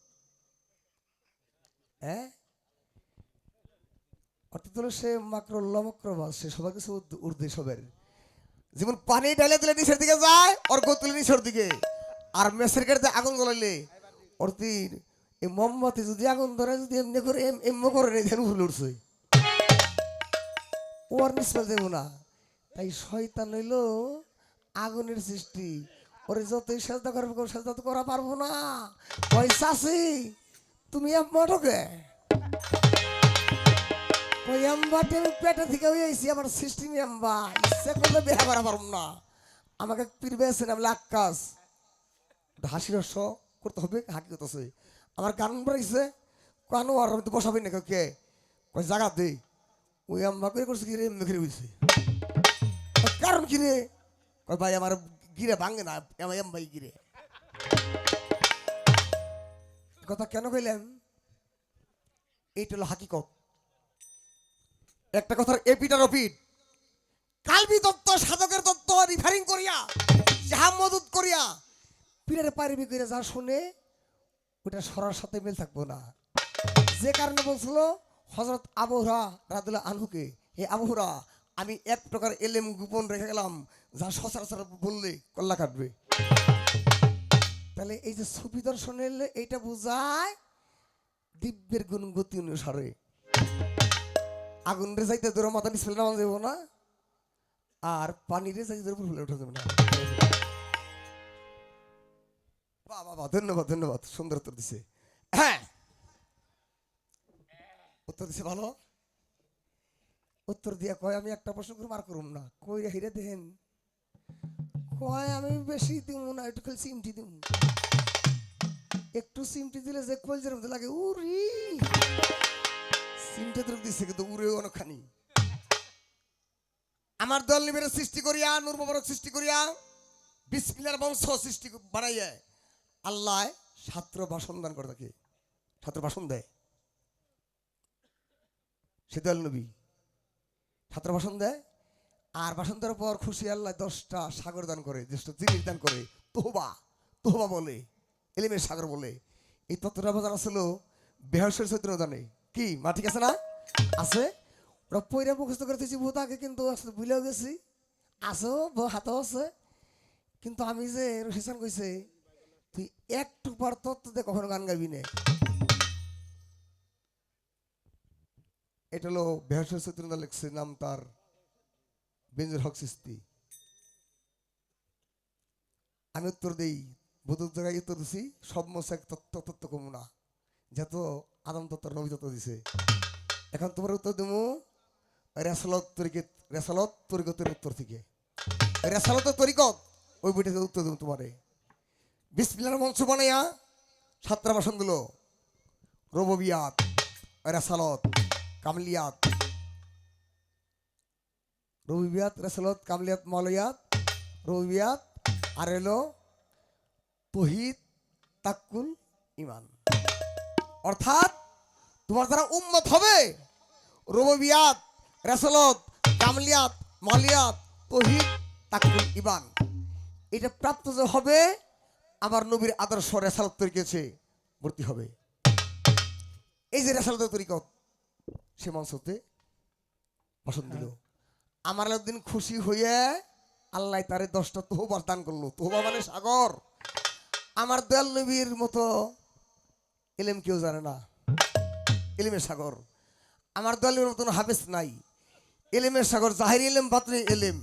হ্যাঁ, অর্থাৎ হলো সে মাকরুল্লাহ মাকরুবাস, সে সবার কিছু ঊর্ধ্বে সবের। যেমন পানি ঢালে দিলে নিচের দিকে যায়, ওর গতি নিচের দিকে। আর মেসের কাঠিতে আগুন জ্বলাইলে ওর তীর এই মোমবাতি যদি আগুন ধরে, যদি এমনি করে এমনি করে নেই, ধ্যান উঠে উঠছে, ও আর নিষ্ফল দেব না। তাই শয়তান হইল আগুনের সৃষ্টি, ওরে যতই সাজদা করবে সাজদা তো করা পারবো না। ওই চাষি তুমি মটকে ওই আম্বাটি আমি পেটে থেকে হয়ে আইছি, আমার সিস্টেম আম্বা ইচ্ছে করলে বেহা করা পারব না। আমাকে পীর বেছেন, আমি আকাশ হাসি রস করতে হবে, হাকি করতেছে। আমার গান বাড়াইছে কানো, আর আমি তো বসাবি না কে কই জায়গা দে। ওই আম্বা করে করছে কি রে, এমনি করে হয়েছে। কারণ কি রে? কই ভাই আমার গিরে ভাঙে না, আমার ভাই গিরে। কথা কেন কইলাম? এইটা হলো হাকিকত। একটা কথার এপিটার ওপিট, কালবি তত্ত্ব সাধকের তত্ত্ব রিফারিং করিয়া, যাহা মদত করিয়া পীরের পারিবি করে যা শুনে, ওটা সরার সাথে মিল থাকবো না। যে কারণে বলছিল হযরত আবু হুরায়রা রাদিয়াল্লাহু আনহুকে, হে আবু হুরায়রা, আমি এক প্রকার এলেম গোপন রেখে গেলাম, যা সচরাচর বললে কল্লা কাটবে। তাহলে এই যে সুফি দর্শন এলে এইটা বোঝায় দিব্যের গুণ গতি অনুসারে। আগুন রে যাইতে ধরো মাথা নিচ ফেলে নামা যাবো না, আর পানি রে যাইতে ধরে ফেলে উঠা যাবে না। বাহ বাহ বাহ, ধন্যবাদ ধন্যবাদ, সুন্দর উত্তর দিছে। হ্যাঁ, উত্তর দিছে ভালো। উত্তর দিয়া কয় আমি একটা প্রশ্ন করে মার করুম না, কই হিরে দেন কয় আমি বেশি দিব না, একটু খালি চিমটি দিব। একটু চিমটি দিলে যে কলজের মধ্যে লাগে উরি, চিমটে তো দিচ্ছে কিন্তু উড়ে অনেকখানি। আমার দল নিবের সৃষ্টি করিয়া, নূর মোবারক সৃষ্টি করিয়া, বিসমিল্লাহর বংশ সৃষ্টি বানাইয়া আল্লাহ ছাত্র ভাষণ দান করে, তাকে ছাত্র ভাষণ দেয়। সে দয়াল নবী ছাত্র ভাষণ দেয়, আর ভাষণ দেওয়ার পর খুশি আল্লাহ 10টা সাগর দান করে, 10টা জিনিস দান করে। তোহবা তোহবা বলে, এলিমের সাগর বলে। এই তত্ত্বটা বাজার আসলো বেহসের চৈত্র দানে। কি মা ঠিক আছে না? আছে। ওরা পয়রা মুখস্থ করে দিয়েছি বহুত আগে, কিন্তু ভুলেও গেছি। আছেও হাতেও আছে, কিন্তু আমি যে রশিসান কইছে তুই একটু পর তত্ত্ব দিয়ে কখনো গান গাইবি না। এটা হলো বেহসের চৈত্র লিখছে, নাম তার বেনজুল হক চিশতি। আমি উত্তর দিই, বহুত জায়গায় উত্তর দিছি, সব মশা তত্ত্ব কমু না, যেহেতু আদম তত্ত্ব নবী তত্ত্ব দিছে। এখন তোমার উত্তর দেবো রেসালত তরিকতের উত্তর থেকে। রেসালত তরিকত ওই বইটা উত্তর দেবো তোমারে। বিসমিল্লাহর মঞ্চ বানাইয়া ছাত্রা ভাষণ দিল, রববিয়াত, রেসালত, কামলিয়াত, রবিবিয়াত, রেসালত, কামলিয়াত, মাওলিয়াত, রবিবিয়াত, আর এলো তৌহিদ, তাকুল, ঈমান। অর্থাৎ তোমার যারা উম্মত হবে, রুবুবিয়াত, রেসালত, কামলিয়াত, মালিয়াত, তৌহিদ, তাকুল, ঈমান, এটা প্রাপ্ত যে হবে, আমার নবীর আদর্শ রেসালত তরিকেছে ভর্তি হবে। এই যে রেসালত তরিকত সে মঞ্চতে ভাষণ দিল। আমার একদিন খুশি হয়ে আল্লাহ তারে 10টা তোহবা দান করলো। তোহবা মানে সাগর। আমার দয়াল নবীর মতো এলেম কেউ জানে না, এলিমের সাগর। আমার দয়াল নবীর মতন হাফেজ নাই, এলিমের সাগর, জাহির এলেম বাতনি এলেম।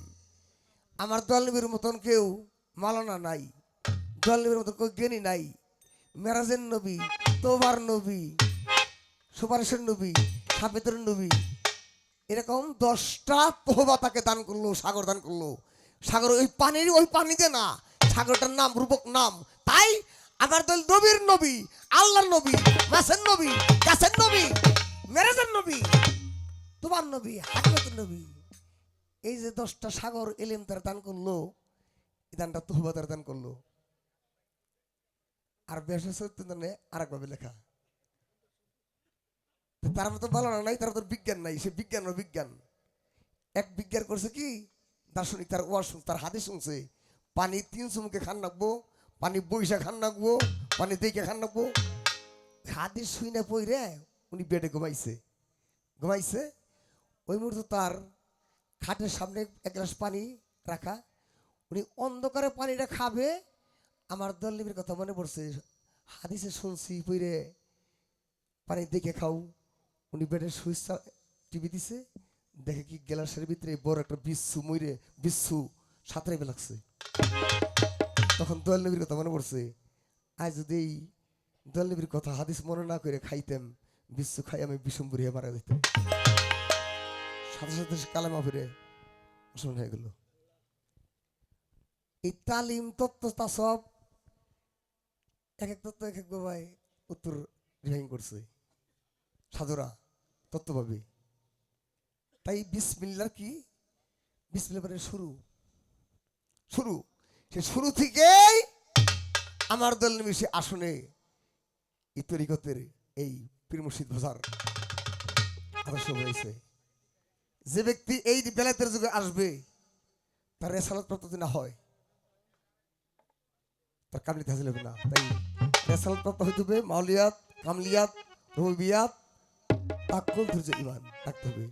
আমার দয়াল নবীর মতন কেউ মালানা নাই, দয়াল নবীর মতন কেউ জ্ঞানী নাই। মেরাজের নবী, তোবার নবী, সুপারিশের নবী, সাফেতের নবী, এরকম 10টা তোহবা তাকে দান করলো, সাগর দান করলো। সাগর ওই পানির, ওই পানিতে না, সাগরটার নাম রূপক নাম। তাই আমার দল নবীর নবী, আল্লাহর নবী, মাসের নবী, গাছের নবী, মেরাজের নবী, তোমার নবী, হাকিকতের নবী। এই যে 10টা সাগর এলেম তার দান করলো, এই দানটা তোহবা তার দান করলো। আর বেশ আরেকভাবে লেখা, তার মতো ভালো নাই, তার মতো বিজ্ঞান নাই। সে বিজ্ঞান ও বিজ্ঞান। এক বিজ্ঞান করছে কি, দার্শনিক তার ওয়াজ শুনছে, তার হাদিস শুনছে, পানি 3 চুমুকে খান রাখবো, পানি বইসা খান রাখবো, পানি দেখে খান রাখবো। হাদিস শুই না পইরে উনি বেডে ঘুমাইছে। ওই মুহূর্তে তার খাটের সামনে 1 গ্লাস পানি রাখা, উনি অন্ধকারে পানিটা খাবে। আমার দললিবির কথা মনে পড়ছে, হাদিসে শুনছি পইরে পানি দেখে খাও। উনি বেডের সুইচ টিভি দিছে, দেখে কি গ্লাসের ভিতরে বড় একটা বিচ্ছু সাঁতরাইবে লাগছে। তখন দয়াল নবীর কথা মনে পড়ছে, আজ যদি এই দয়াল নবীর কথা হাদিস মনে না করে খাইতাম, বিচ্ছু খাই আমি বিষম্বুর হয়ে মারা যেতাম। সাথে সাথে কালেমা ফিরে মুসলমান হয়ে গেল। এই তালিম তত্ত্ব তাসব এক এক তত্ত্ব এক এক বাবাই উত্তর রিহাইং করছে সাধুরা তত্ত্বভাবে। তাই বিসমিল্লাহ কি, বিসমিল্লাহ মানে শুরু। সে শুরু থেকেই আমার দল নিমিশে আসনে এই তরিকতের এই পীর মুর্শিদ ভাষার আদর্শ হয়েছে। যে ব্যক্তি এই বেলায়েতের যুগে আসবে, তার রেসালত প্রাপ্ত না হয়, তার কামলিত হাসিল হবে না। তাই রেসালত প্রাপ্ত হইতে হবে মাউলিয়াত, কামলিয়াত, রুবিয়াত, তাক্কুল, ধৈর্য, ঈমান থাকতে হবে।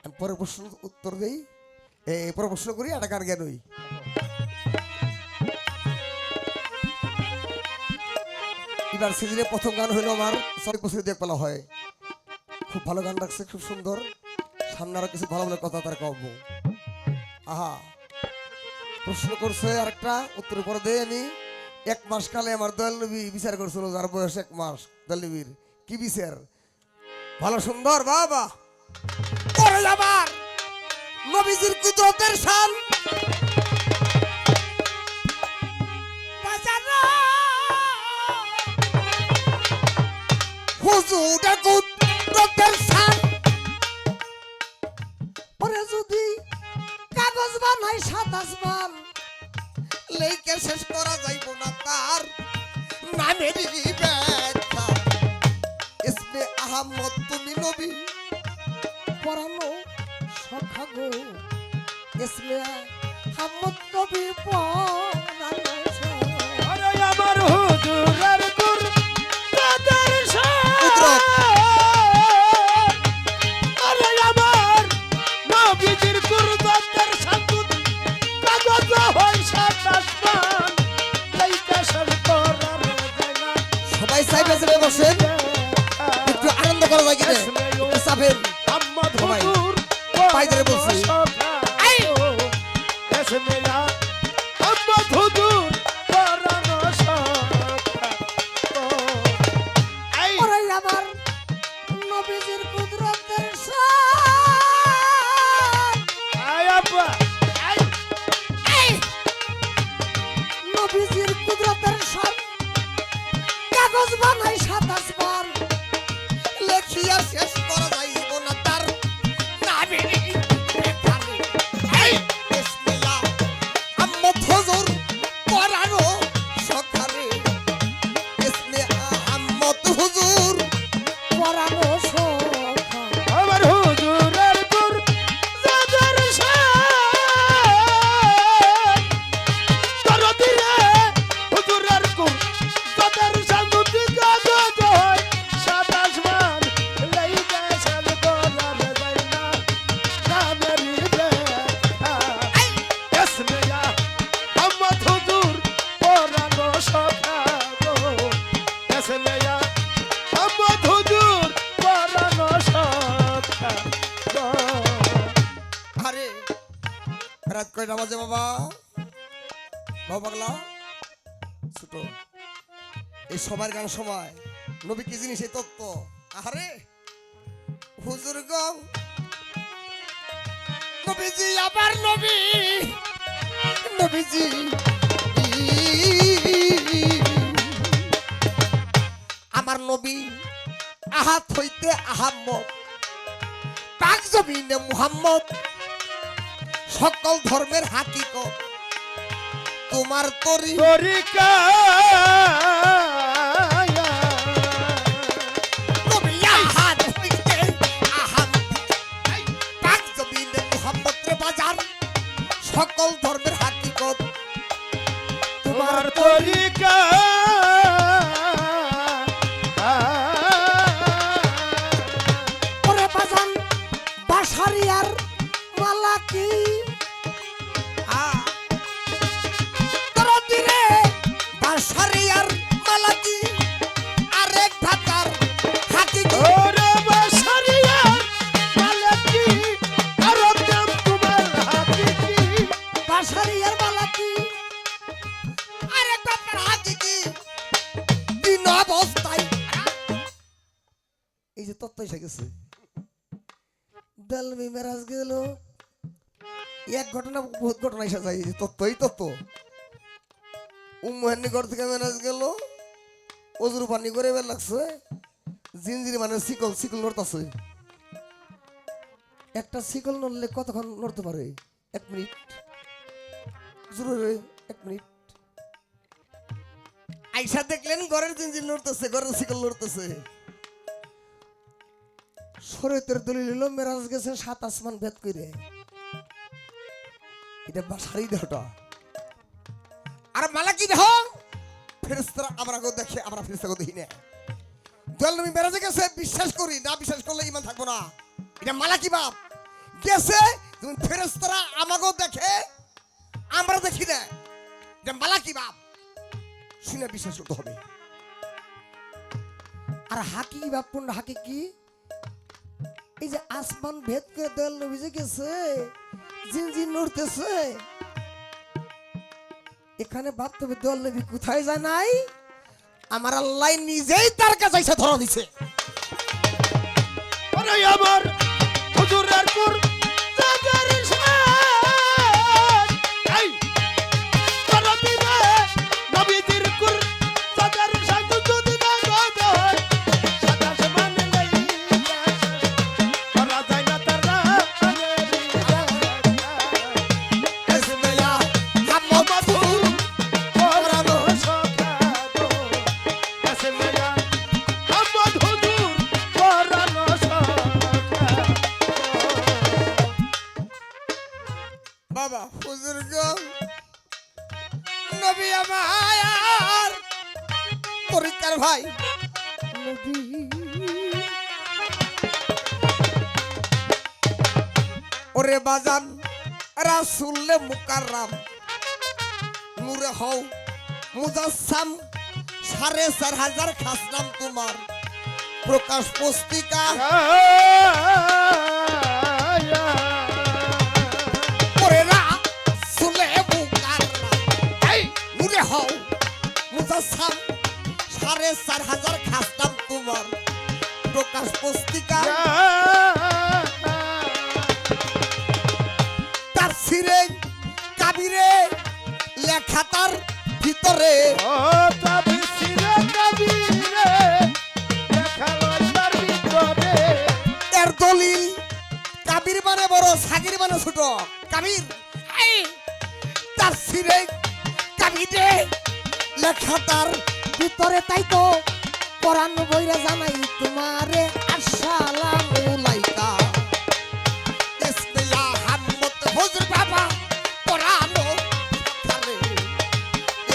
আমি পরের প্রশ্ন উত্তর দেই, পরের প্রশ্ন করি, একটা গান জ্ঞান হই। এবার সিজনে প্রথম গান হইলো আমার 6 বছর দিয়ে পালা হয়। খুব ভালো গান রাখছে, খুব সুন্দর। সামনে আরো কিছু ভালো ভালো কথা তার কব। আহা, প্রশ্ন করছে আরেকটা, উত্তর পরে দেই আমি। 1 মাস কালে আমার দয়াল নবী বিচার করছিল, যার বয়স 1 মাস। দয়াল নবীর কি বিচার, ভালো সুন্দর বাবা। পরে আবার নবীজির কুদরতের শান, হুজুরের কুদরতের শান। পরে যদি কাগজ বানাই 7 আসমান, লেখে শেষ করা যাইব না তার নামেরই ব্যাখ্যা। ইসমে আহমদ তুমি নবী পরানো সখা গো, ইসমে আহমদ নবী পরানো সখা। আরে আমার হুজুরের কুদরতের শান, আরে আমার নবীজির কুদরতের শান, কাগজ হয় 7 আসমান, লেখা শেষ করা যায় না। সবাই সাইবে সাইবে বসেন, একটু আনন্দ করা যায় কিনে, একটু চাপেন সবাই। পাই ধরে বলছি, ওরে আমার নবীজির কুদরতের শান, নবীজির কুদরতের শান। কাগজ বানাই 7 আসমান, লেখিয়া শেষ করা যাইব না তার নামেরই ব্যাখ্যা। ইসমে আহমদ হুজুর পরানো সখারে, ইসমে আহমদ হুজুর পরানো সখা। আমার হুজুরের কুদরতের শান, দরদিরে হুজুরে এসমেয়া মোহাম্মদ হুজুর পরানো সখা গো। আরে রাত কয়টা বাজে বাবা? বাবা পাগলা ছোট, এই সবার গান সময় নবী কি জিনিস এই তত্ত্ব। আরে হুজুর গো, নবীজি আবার নবী, নবীজি আমার নবী আহাত হইতে আহাম্মদ, পাক জমিনে মুহাম্মদ, সকল ধর্মের হাকিকত তোমার তরি তরিকা নবী আহাত হইতে আহাম্মদ, পাক জমিনে মুহাম্মদ রে বাজার, সকল ধর্মের হাকিকত তোমার তরিকা ওরে বাজান বাসারিয়ার মালাকি দরদিরে বাসারিয়ার মালাকি, আরেক ঢাকার হাকিকত ওরে বাসারিয়ার মালাকি আর দাম তোমার হাকিকি বাসারিয়ার মালাকি আরেক ঢাকার হাকিকি দিন অবস্থায়। এই যে তত্ত্ব এসে গেছে। দেলমি মেরাজ গেল, এক ঘটনা বহুত ঘটনা এসে যায়। এই যে তত্ত্ব, এই তত্ত্ব উম্মহান্নি ঘর থেকে মেরাজ গেল, অজুর পানি করে বের লাগছে, জিনজিরি মানে শিকল শিকল নড়তাছে। একটা শিকল নড়লে কতক্ষণ নড়তে পারে? 1 মিনিট, জোরে 1 মিনিট। আইসা দেখলেন ঘরের জিনজির নড়তেছে, ঘরের শিকল নড়তেছে। শরীয়তের দলিল হলো মেরাজ গেছে 7 আসমান ভেদ করে। এটা বাসারি দেহটা। আর মালাকি দেহ ফেরেশতারা আমরাকেও দেখে, আমরা ফেরেশতাকেও দেখি না। দয়াল নবী মেরাজে গেছে, বিশ্বাস করি, না বিশ্বাস করলে ঈমান থাকবো না। এটা মালাকি বাপ গেছে, তুমি ফেরেশতারা আমাকেও দেখে, আমরা দেখি না। এটা মালাকি বাপ, শুনে বিশ্বাস করতে হবে। আর হাকি বাপুন হাকি কি? এই যে আসমান ভেদ করে দয়াল নবী যে গেছে, জিন নড়তেছে, এখানে ভাবতে হবে দয়াল নবী কোথায় যায় নাই? আমার আল্লাহ নিজেই তার কাছে এসে ধরা দিছে। ওরে আমার হুজুরের কুর জাগার শান এই করবিরে নবীজির কুর জাগার শান যদি না গয় সাদা সমান নাই ওরা যায় না তারা এসমেয়া হাম্মদ পরানো সখা গো এসমেয়া মোহাম্মদ হুজুর পরানো সখা বাবা হুজুর গো, নবী আমার পরিষ্কার ভাই নবী ওরে বাজান রাসূলে মুকাররম নূরে হও মুজাসসাম, 4,500 খাসনাম তোমার প্রকাশ পুস্তিকা। ওরে রাসূলে মুকাররম এই নূরে হও মুজাসসাম, 4,500 খাসনাম তোমার প্রকাশ পুস্তিকা। তার সিরে কাবিরে লেখা তার ভিতরে এর দলিল কাবির মানে বড়, সাগির মানে ছোট। কাবির এই তার সিরে কাবিরে লেখা তার ভিতরে, তাই তো কোরআন বইরা জানাই তোমারে আসসালামু লাইকা ইসমিয়া হাম্মদ হুজুর বাবা পরানো তারে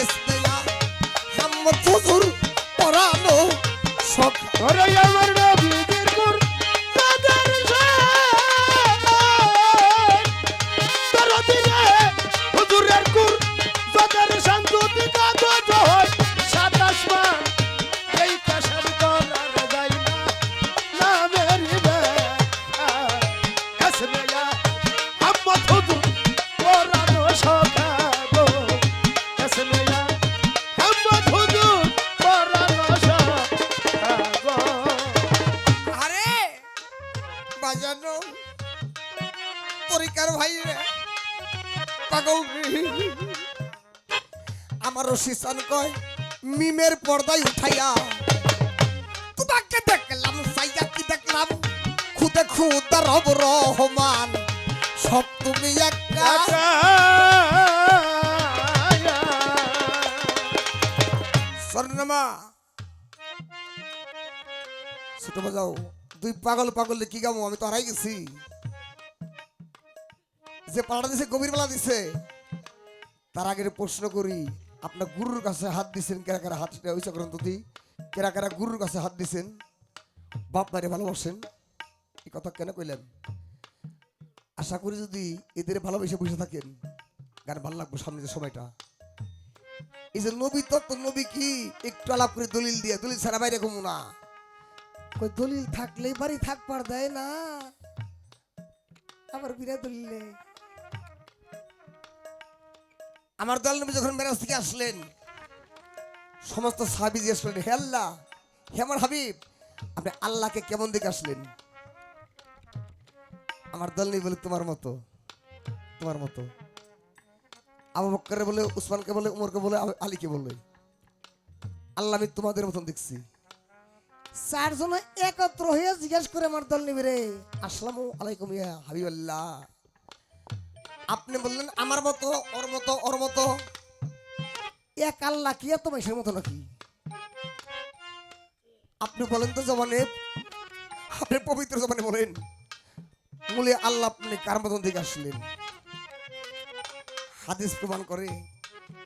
ইসমিয়া হাম্মদ হুজুর পরানো সব আমার নবীজির কুর জাগার শান দরদিরে হুজুরের কুর জাগার শান যদি কাগজ হয় সাত আসমান এই পাগল রে। আমার রশিদ কয় মিমের পর্দায় উঠাইয়া তোমাকে দেখলাম সাইয়া কি দেখলাম খুদে খুদা রব রহমান সব তুমি একটা স্বর্ণমা ছোট বাজাও তুই পাগল পাগল কি গামো আমি তো হারাই গেছি যে পাড়া দিছে গভীর বেলা দিছে তার আগে প্রশ্ন করি আপনার গুরুর কাছে হাত দিছেন কেরা কেরা হাত হইছে করেন তুই কেরা কেরা গুরুর কাছে হাত দিছেন বাপ মারে ভালোবাসেন এই কথা কেন কইলেন আশা করি যদি এদের ভালোবেসে বসে থাকেন গান ভালো লাগবে সামনে যে সময়টা এই যে নবী তো নবী কি একটু আলাপ করে দলিল দিয়ে দলিল ছাড়া বাইরে ঘুমো না কই দলিল থাকলেই বাড়ি থাকবার দেয় না আবার বিরা দলিলে আমার দল নবী যখন মেরাজ থেকে আসলেন সমস্ত সাহাবী জিজ্ঞেস করলেন হে আল্লাহ হে আমার হাবিব আপনি আল্লাহকে কেমন দেখে আসলেন আমার দল নবী বলে তোমার মতো আবু বকরকে বলে উসমানকে বলে উমরকে বলে আলীকে বলে আল্লাহ আমি তোমাদের মতন দেখছি চারজন একত্র হয়ে জিজ্ঞেস করে আমার দল নিবি রে আসসালামু আলাইকুম ইয়া হাবিবাল্লাহ আপনি বললেন আমার মতো ওর মতো এক আল্লাহ কি এত মেশের মতো নাকি আপনি বলেন তো জবানে আপনি পবিত্র জবানে বলেন মূলে আল্লাহ আপনি কার মতন থেকে আসলেন হাদিস প্রমাণ করে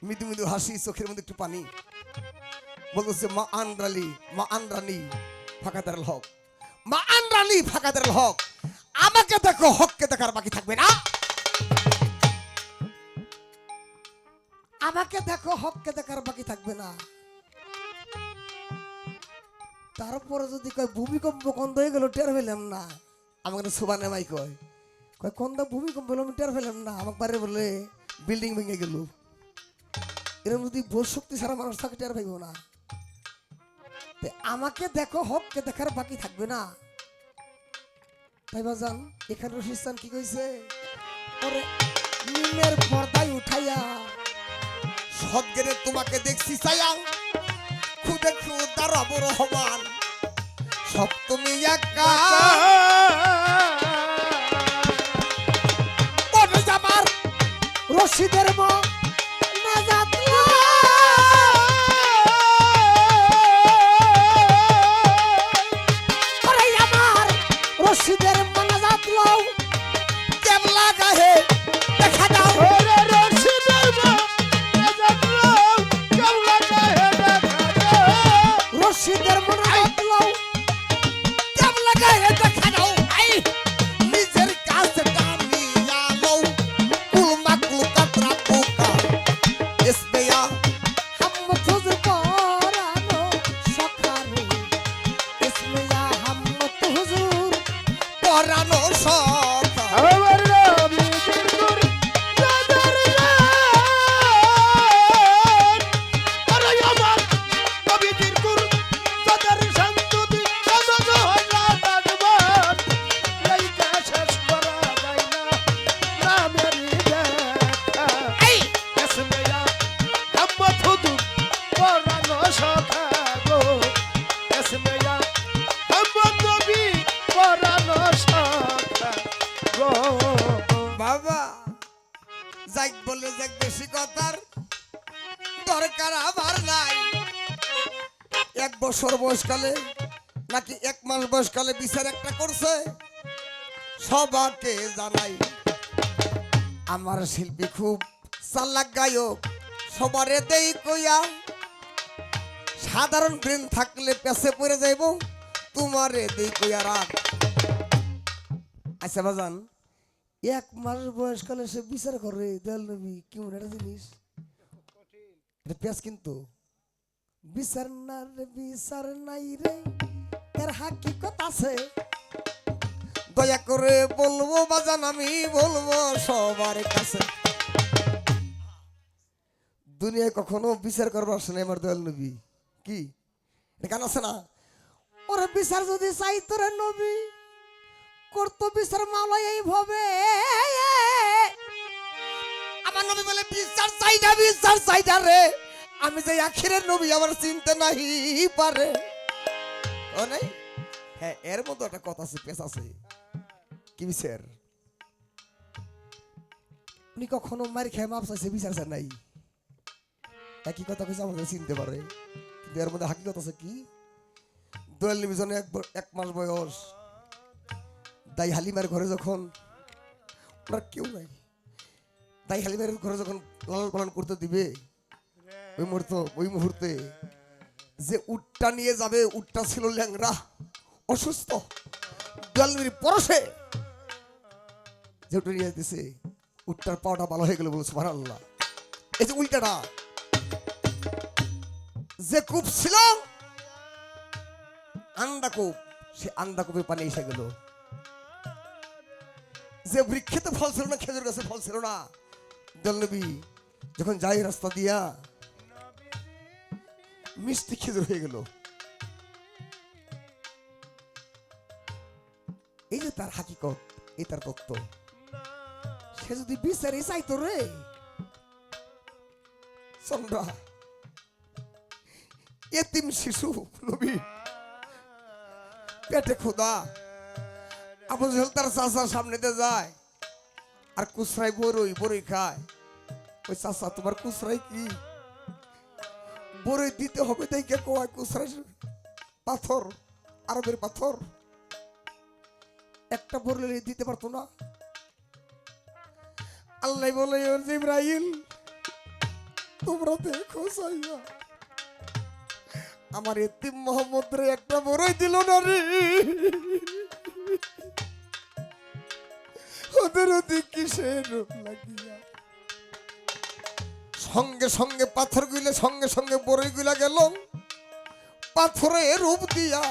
মৃদু মৃদু হাসি চোখের মধ্যে একটু পানি বলতেছে মা আনরানি ফাঁকাদার হক মা আনরানি ফাঁকাদার হক আমাকে দেখো হককে দেখার বাকি থাকবে না আমাকে দেখো হককে দেখার বাকি থাকবে না তারপরে যদি কয় ভূমিকম্প কন্দ হয়ে গেল টের পেলাম না আমাকে সুবানে মাই কয় কয় কন্দ ভূমিকম্প হলো আমি টের পেলাম না আমাকে পারে বলে বিল্ডিং ভেঙে গেল এরকম যদি বোধ শক্তি ছাড়া মানুষ থাকে টের পাইব না তে আমাকে দেখো হককে দেখার বাকি থাকবে না তাই বাজান এখানে রশিদ কি কইছে ওরে নিমের পর্দায় উঠাইয়া সদগেরে তোমাকে দেখছি ছায়া খুদে খুদা রব রহমান সব তুমি একা ওরে জামার রশিদের মা নাজাত ওরে আমার রশিদের মা নাজাত লও কেমলা গাহে দেখা দাও ওরে রশিদের মা নাজাত লও কেমলা গাহে দেখা দাও রশিদের মা নাজাত লও কেমলা গাহে দেখা দাও আই নিজের কাছে টানিয়া লও কুলমা কুলকাতরা কুকা ইসমিয়া হাম্মত হুজুর পরানো সখারে ইসমিয়া হাম্মত হুজুর পরানো সখা আমার নবীর নূর সাদার আরে আমার নবীর নূর সাদার শান্তি সাদা হলা তাকবার লাইকা শেষ করা যায় না নামের দেখা এই এসমিয়া হাম্মত হুজুর পরানো সখা গো এসমিয়া হাম্মত নবী পরানো সখা গো বাবা যাই বলে যাক বেশি কথার দরকার আমার নাই 1 বছর বয়সকালে নাকি 1 মাস বয়সকালে বিচার একটা করছে সবাকে জানাই আমার শিল্পী খুব চালাক গায়ক সবারে দেই কইয়া সাধারণ ব্রেন থাকলে পেছে পড়ে যাইব তোমারে দেই কইয়া রাখ আচ্ছা বাজান 1 মাস বয়সকালে সে বিচার করে দেয়াল নবী কেমন একটা জিনিস এটা পেঁয়াজ কিন্তু বিচার না রে বিচার নাই রে এর হাকিকত আছে দয়া করে বলবো বাজান আমি বলবো সবার কাছে দুনিয়ায় কখনো বিচার করবার আসে না আমার দয়াল নবী কি এটা গান আছে না ওরে বিচার যদি চাই তোরে নবী করতো বিচার মাওলা এইভাবে আমার নবী বলে বিচার চাই না, বিচার চাই না রে, আমি যে আখিরের নবী আমার চিনতে নাহি পারে। ও নাই, হ্যাঁ এর মতো একটা কথা আছে, পেশ আছে। কি বিচার? উনি কখনো মার খেয়ে মাপ চাইছে, বিচার চায় নাই। একই কথা কইছে আমাকে চিনতে পারে, কিন্তু এর মধ্যে হাকিকত আছে কি? দোয়াল নিবিজনে এক মাস বয়স, দাই হালিমার ঘরে যখন ওনার কেউ নাই, দাই হালিমার ঘরে যখন লালন পালন করতে দিবে, ওই মুহূর্তে যে উটটা নিয়ে যাবে, উটটা ছিল ল্যাংরা, অসুস্থ। দোয়াল নিবির পরশে যে উটটা নিয়ে দিছে, উটটার পাওয়াটা ভালো হয়ে গেল, বলে সুবহানাল্লাহ। এই যে উল্টাটা যে কূপ ছিল আন্দাকূপ, সে আন্দাকূপে পানি এসে গেল। যে বৃক্ষেতে ফল ছিল না, খেজুর গাছে ফল ছিল না, দয়ালনবী যখন যাই রাস্তা দিয়া মিষ্টি খেজুর হয়ে গেল। এই যে তার হাকিকত, এই তার তত্ত্ব। সে যদি বিচারে চাইতো রে, চন্দ্রা এতিম শিশু নবী, পেটে ক্ষুধা, আবু জেহেল তার চাচার সামনেতে যায় আর কুসরাই বড়ই খায়। ওই চাচা তোমার কুসরাই কি? বড়ই দিতে হবে দেখে কোয়ায় কুসরাই পাথর, আরবের পাথর, একটা বললে দিতে পারতো না। আল্লাহ বলে ও জিবরাইল, তোমরা দেখো সাইয়া আমার এতিম মোহাম্মদ রে একটা বড়ই দিল না রে, ওদের ওদিক কিসের লাগিয়া। সঙ্গে সঙ্গে পাথর গুলে, সঙ্গে সঙ্গে বড়ই গুলা গেল পাথরে রূপ দিয়া।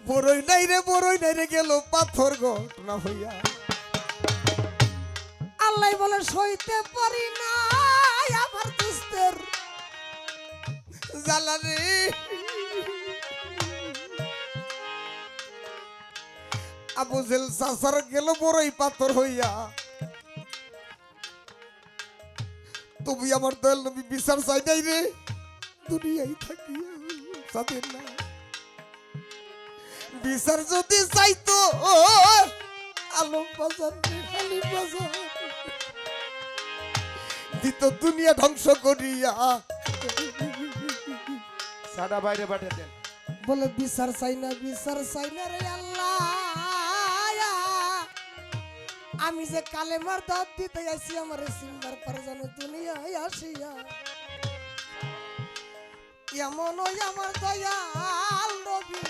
বড়ই নাই রে গেল পাথর ঘটনা হইয়া। আল্লাহ বলে সইতে পারি না আমার দুস্তের জ্বালা রে। আবু জেল চাচার গেল বড়ই পাথর হইয়া। তুমি আমার দয়াল নবী বিচার চাই নাই রে, দুনিয়ায় থাকি তাদের না। বিচার যদি চাইতো আলম বাজার আলিম বাজার দিত দুনিয়া ধ্বংস করিয়া। সাদা বাইরে পাঠিয়ে দেন। বলে বিচার চাই না, বিচার চাই না রে আল্লাহ, আমি যে কালেমার দাঁত দিতে আসি আমার সিঙ্গার পার যেন দুনিয়ায় আসিয়া। এমন ওই আমার দয়াল নবী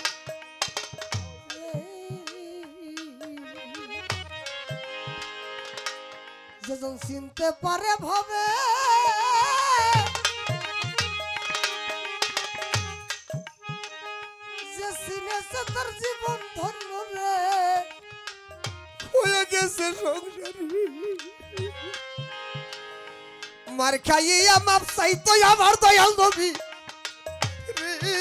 যেজন চিনতে পারে ভাবে, যে চিনেছে তার জীবন ধন্য রে, হয়ে গেছে সংসারী। মার খাইয়া মাপ চাইতো আমার দয়াল নবী রে।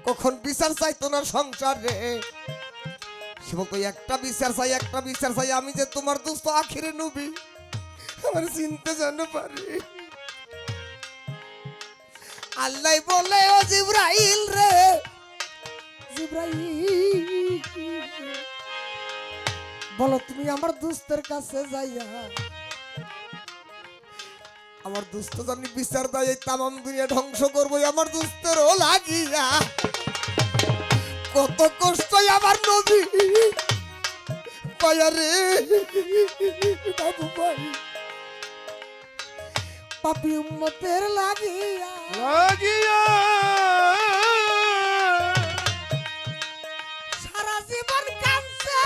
কখন বিচার চাইতো না সংসার রে, সে বলতো একটা বিচার চাই, একটা বিচার চাই, আমি যে তোমার দোস্ত আখিরে নবী, আমার চিনতে জানো পারি। আল্লাহ বলে ও জিবরাইল রে, জিব্রাইল বলো তুমি আমার দুস্তের কাছে যাইয়া, আমার দুস্থ জানি বিচার দেয় তামাম দুনিয়া ধ্বংস করবো আমার দুস্থেরও লাগিয়া। কত কষ্ট আমার নবী পায়া রে বাবু ভাই, পাপি উম্মতের লাগিয়া, লাগিয়া সারা জীবন কাঁদছে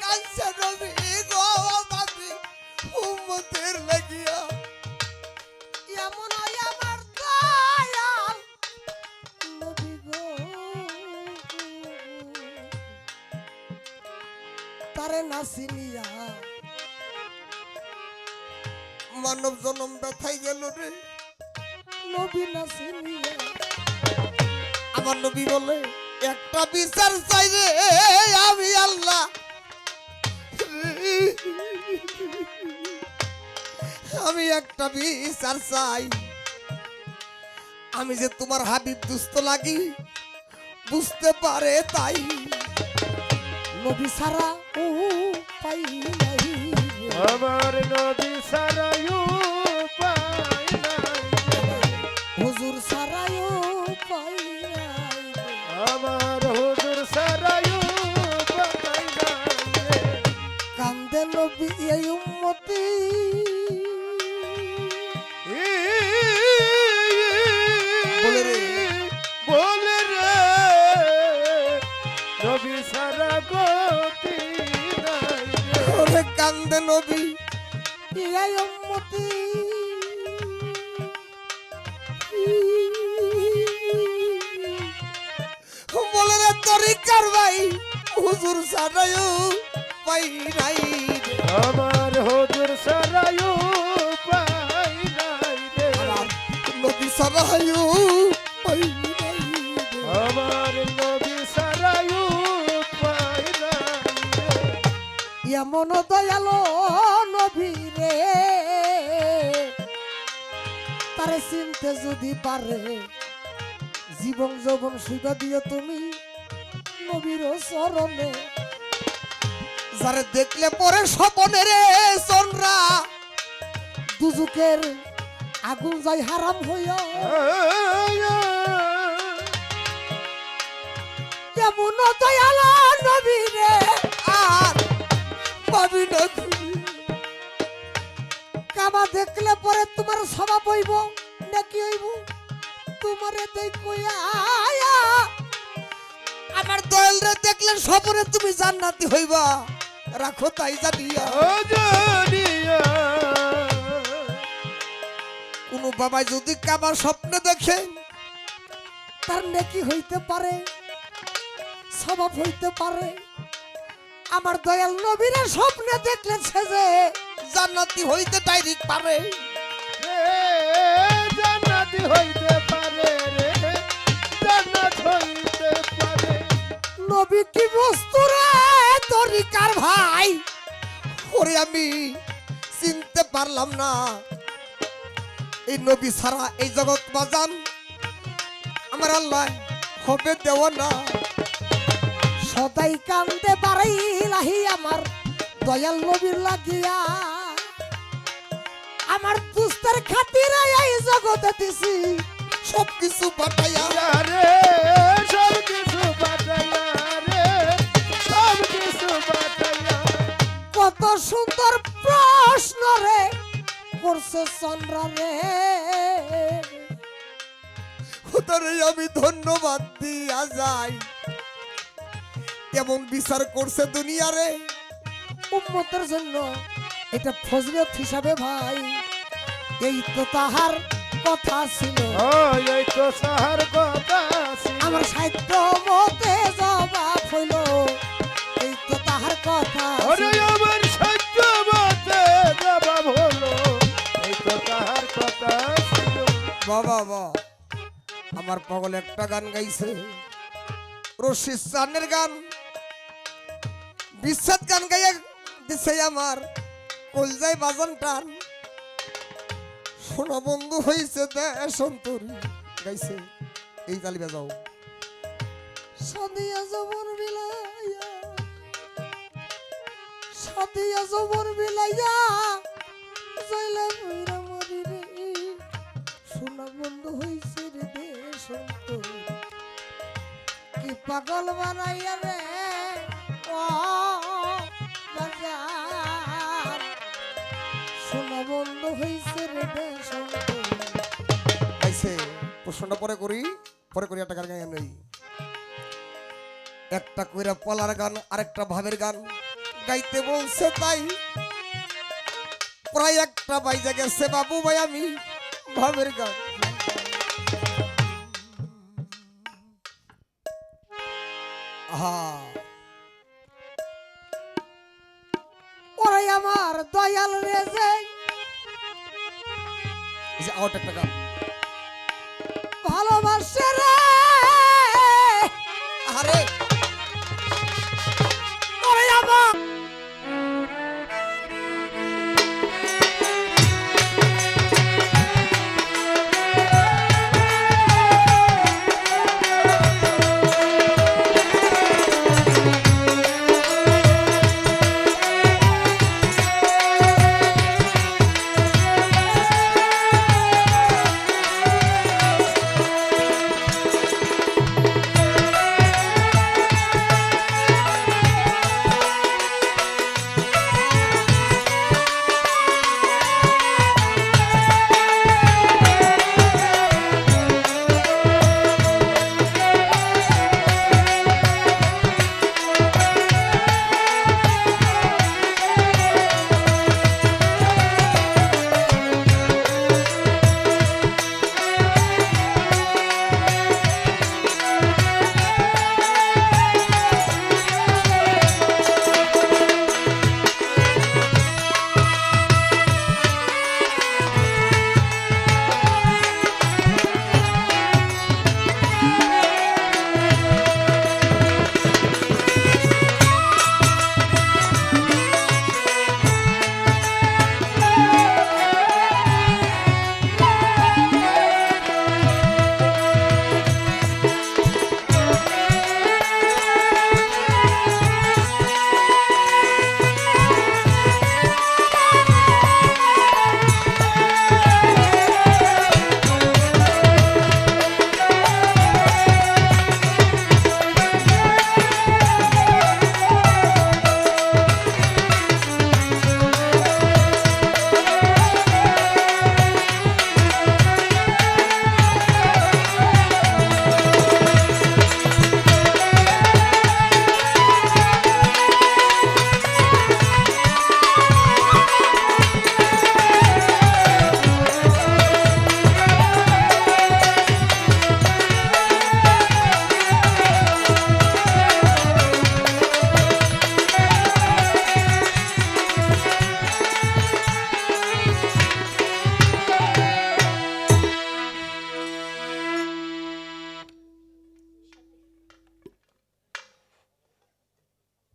কাঁদছে নবী গো বাবি উম্মতের লাগিয়া। এমন ওই আমার দয়াল নবী গো, তারে না চিনিয়া মানব জনম ব্যথাই গেল রে। নবী না চিনিয়া। আমার নবী বলে একটা বিচার চাই রে আমি আল্লাহ, আমি একটা বিচার চাই। আমি যে তোমার হাবিব দুস্থ লাগি বুঝতে পারে তাই, নবী সারা ও পাই নাই আমার নবী ছাড়া উপায় নাই রে। হুজুর সারা ও পাই নাই আমার হুজুর ছাড়া উপায় নাই রে। কান্দে নবী এই উম্মতি বলে রে। বলে রে নবী ছাড়া গতি নাই রে। ওরে কান্দে নবী এই উম্মতি বলে রে তরিকার ভাই হুজুর সারায়ু পাই নাই রে। আমার হুজুর ছাড়া উপায় নাই রে। আমার নবী সারায়ু পাই নাই রে। আমার নবী ছাড়া উপায় নাই রে। এমন দয়ালো নবী রে তারে চিনতে যদি পারে জীবন যৌবন সুইবা দিও তুমি নবীর চরণে যারে দেখলে পরে স্বপনে রে চন্দ্রা, দুজুকের আগুন যাই হারাম হইয়া এমন দয়ালো নবী রে আর পাবি না খুঁজে। কাবা দেখলে পরে তোমার স্বভাব হইব নাকি হইব তোমারে দেখইয়া আমার দয়াল রে দেখলে স্বপনে তুমি জান্নাতি হইবা, রাখো তাই জানিয়া। জানিয়া কোন বাবা যদি কাবার স্বপ্নে দেখে তার নেকি হইতে পারে স্বভাব হইতে পারে আমার দয়াল নবীরে স্বপ্নে দেখলে সে যে জান্নাতি হইতে ডাইরেক্ট পারে। রে জান্নাতি হইতে পারে রে, জান্নাত হইতে পারে। নবী কি বস্তু রে তরিকার ভাই ওরে আমি চিনতে পারলাম না, এই নবী ছাড়া এই জগৎ বাজান আমার আল্লাহ হবে দেওয়া না। সদাই কান্দে বাড়াইলাহি আমার দয়াল নবীর লাগিয়া আমার দুস্তের খাতিরে এই জগতে দিছি সবকিছু বাটাইয়া রে সব কিছু বাটাইয়া রে, সব কিছু বাটাইয়া। কত সুন্দর প্রশ্ন রে করছে চন্দ্র রে ওটারে আমি ধন্যবাদ দিয়া যাই, এমন বিচার করছে দুনিয়ারে। উম্মতের জন্য এটা ফজিলত হিসাবে ভাই এই তো তাহার কথা ছিল এই তো সাহার কথা ছিল। আমার সাহিত্য মতে জবাব হইল এই তো তাহার কথা ওরে ছিল। আমার সত্য মতে জবাব হলো, এই তো তাহার কথা ছিল। বাবা বা আমার পাগল একটা গান গাইছে, রশিদ চানের গান, বিশ্বত গান গাইয়া দিছে আমার কলজায় বাজন টান। সোনা বন্ধু হয়েছে দেশ অন্তর গাইছে, এই তালি বাজাও। সাদিয়া জবর বিলাইয়া সাদিয়া জবর বিলাইয়া জয়লা ভৈরা মরি রে সোনা বন্ধ হইছে রে দেশ অন্তর কি পাগল বানাইয়া রে ও বাজার সোনা বন্ধ হইছে রে দেশ অন্তর গাইছে প্রশ্নটা পরে করি, পরে করি একটা গান গাই নেই। একটা কইরা পলার গান আরেকটা ভাবের গান গাইতে বলছে তাই, প্রায় একটা বাইজা গেছে বাবু ভাই আমি ভাবের গান। আহা ওরাই আমার দয়াল রে যে এই যে আউট একটা গান, ভালোবাসে রে আরে ওরে আমার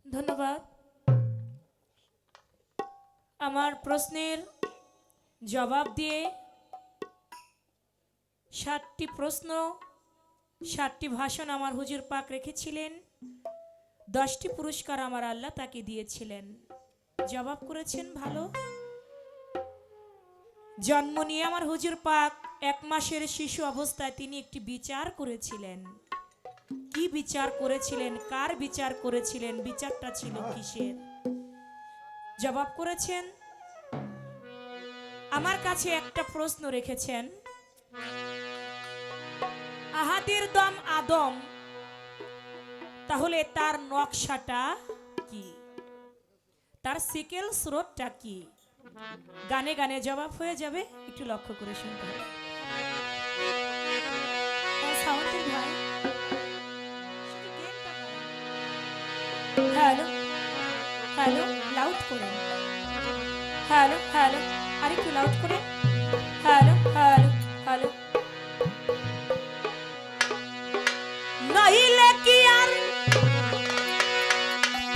ধন্যবাদ। আমার প্রশ্নের জবাব দিয়ে 7টি প্রশ্ন 7টি ভাষণ আমার হুজুর পাক রেখেছিলেন। 10টি পুরস্কার আমার আল্লাহ তাকে দিয়েছিলেন। জবাব করেছেন ভালো। জন্ম নিয়ে আমার হুজুর পাক 1 মাসের শিশু অবস্থায় তিনি একটি বিচার করেছিলেন। কি বিচার করেছিলেন, কার বিচার করেছিলেন, বিচারটা ছিল কিসের? জবাব করেছেন। আমার কাছে একটা প্রশ্ন রেখেছেন, আহাদের দম আদম, তাহলে তার নকশাটা কি, তার সিকেল স্রোতটা কি? গানে গানে জবাব হয়ে যাবে, একটু লক্ষ্য করে শুনতে হবে। সাউন্ডের ভাই হ্যালো হ্যালো, লাউড করে। হ্যালো হ্যালো, আরেকটু লাউড করে। Hello hello hello. নইলে কি আর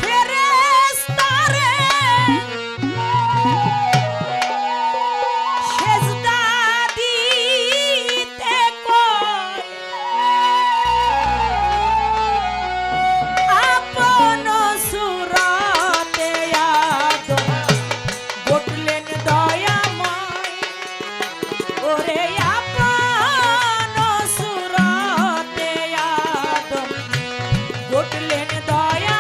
ফেরেশতা রে সেজদা দিতে কয়, আপন সুরতে আদম ঘটলেন দয়াময়, ওরে আপন সুরতে আদম ঘটলেন দয়াময়।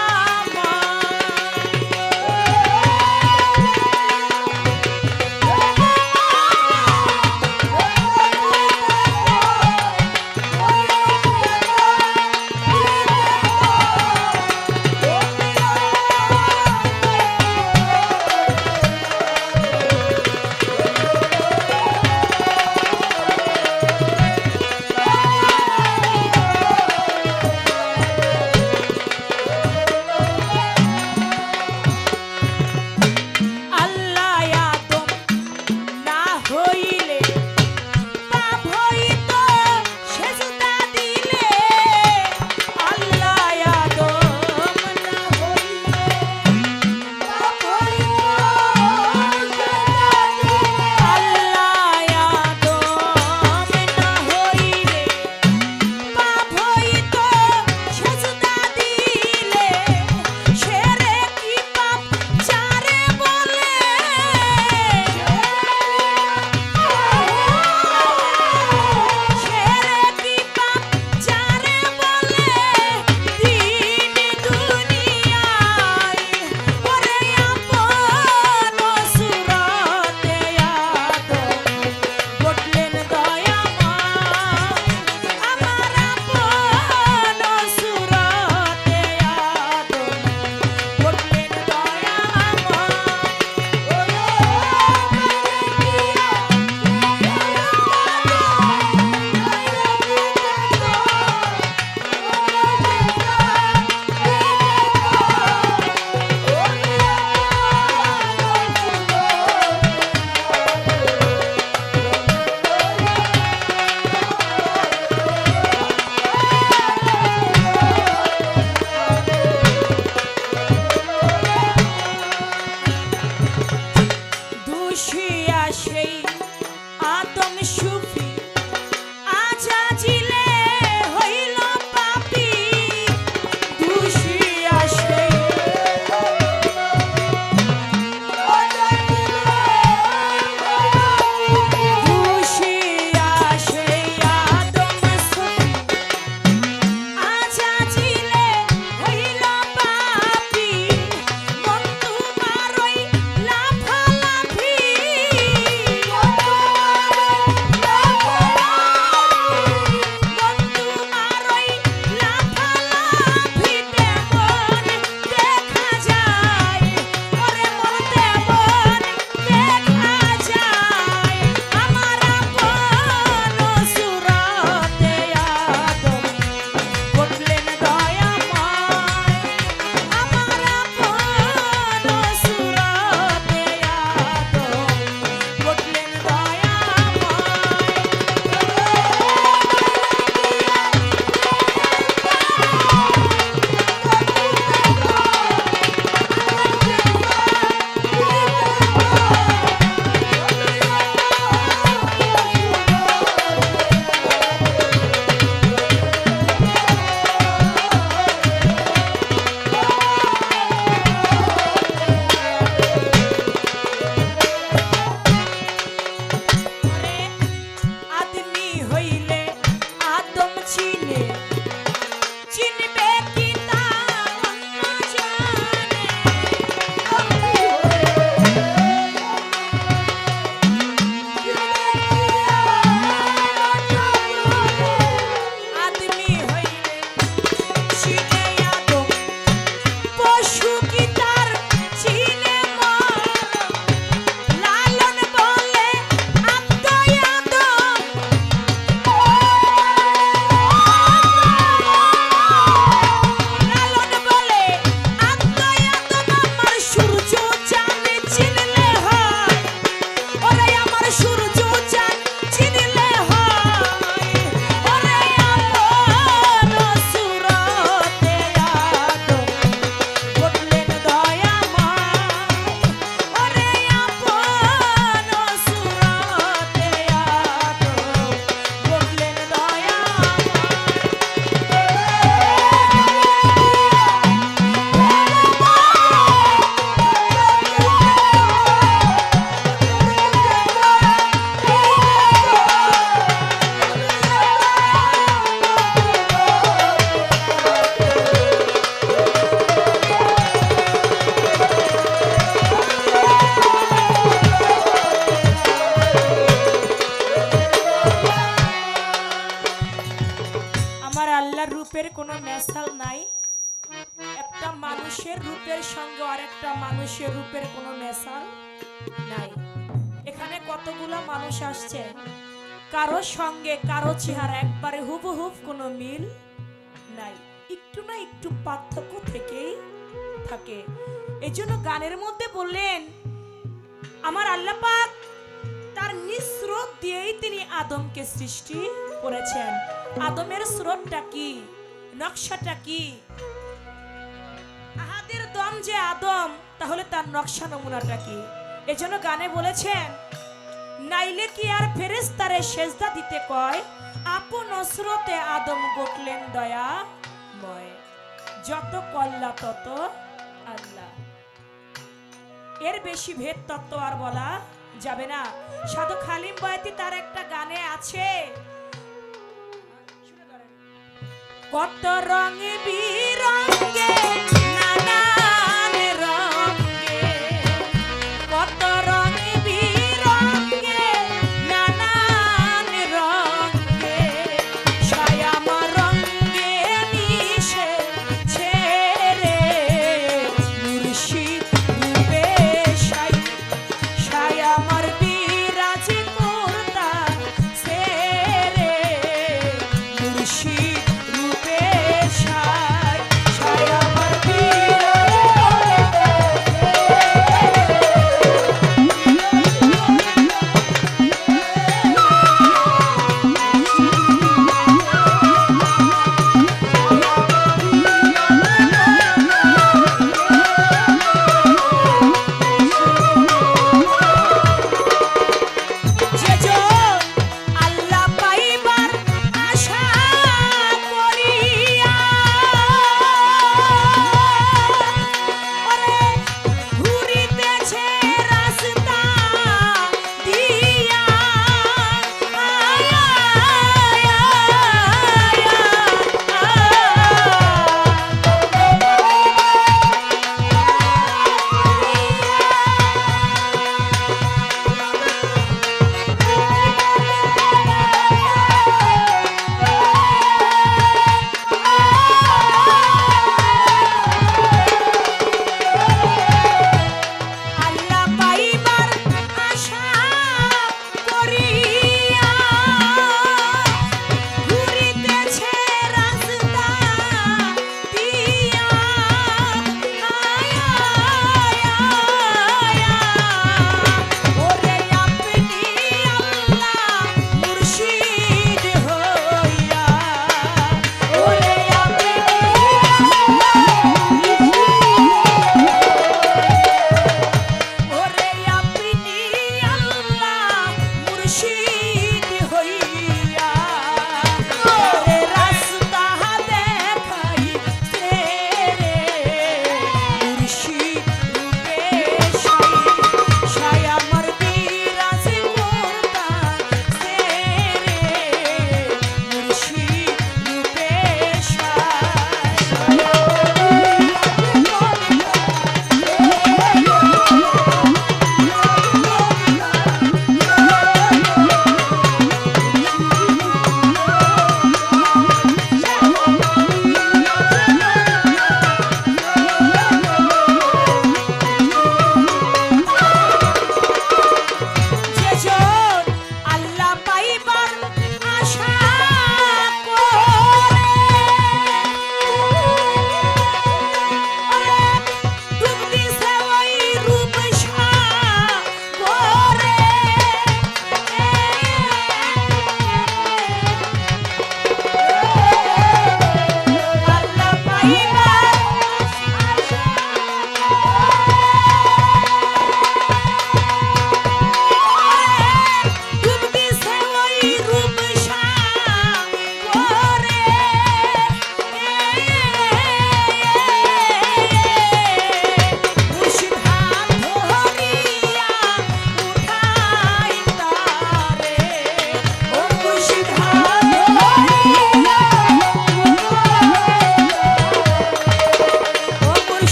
আল্লাহর রূপের কোনো মেসাল নাই, একটা মানুষের রূপের সঙ্গে আরেকটা মানুষের রূপের কোনো মেসাল নাই। এখানে কতগুলো মানুষ আসছে, কারো সঙ্গে কারো চেহারা একবারে হুবহুব কোনো মিল নাই, একটু না একটু পার্থক্য থেকেই থাকে। এই জন্য গানের মধ্যে বললেন আমার আল্লাহ পাক তার নিজ স্রোত দিয়েই তিনি আদমকে সৃষ্টি করেছেন। আদমের স্রোতটা কি, নকশাটা কি? আহাদের দম যে আদম, তাহলে তার নকশা নমুনাটা কি? এজন্য গানে বলেছেন নাইলে কি আর ফেরেশতারে সেজদা দিতে কয়, আপন স্রোতে আদম গঠলেন দয়াময়, যত কল্লা তত আল্লাহ। এর বেশি ভেদ তত্ত্ব আর বলা যাবে না। সাধু খালিম বয়াতি তার একটা গানে আছে, কত রঙে বিরঙ্গে নানান রঙে, কত রঙে বিরঙ্গে নানান রঙে, ছায়ামা রঙে মিশে ছেড়ে মুর্শিদ রূপে সাই, ছায়ামার বিরাজ করতা সেরে মুর্শিদ রূপে সাই, ছায়ামার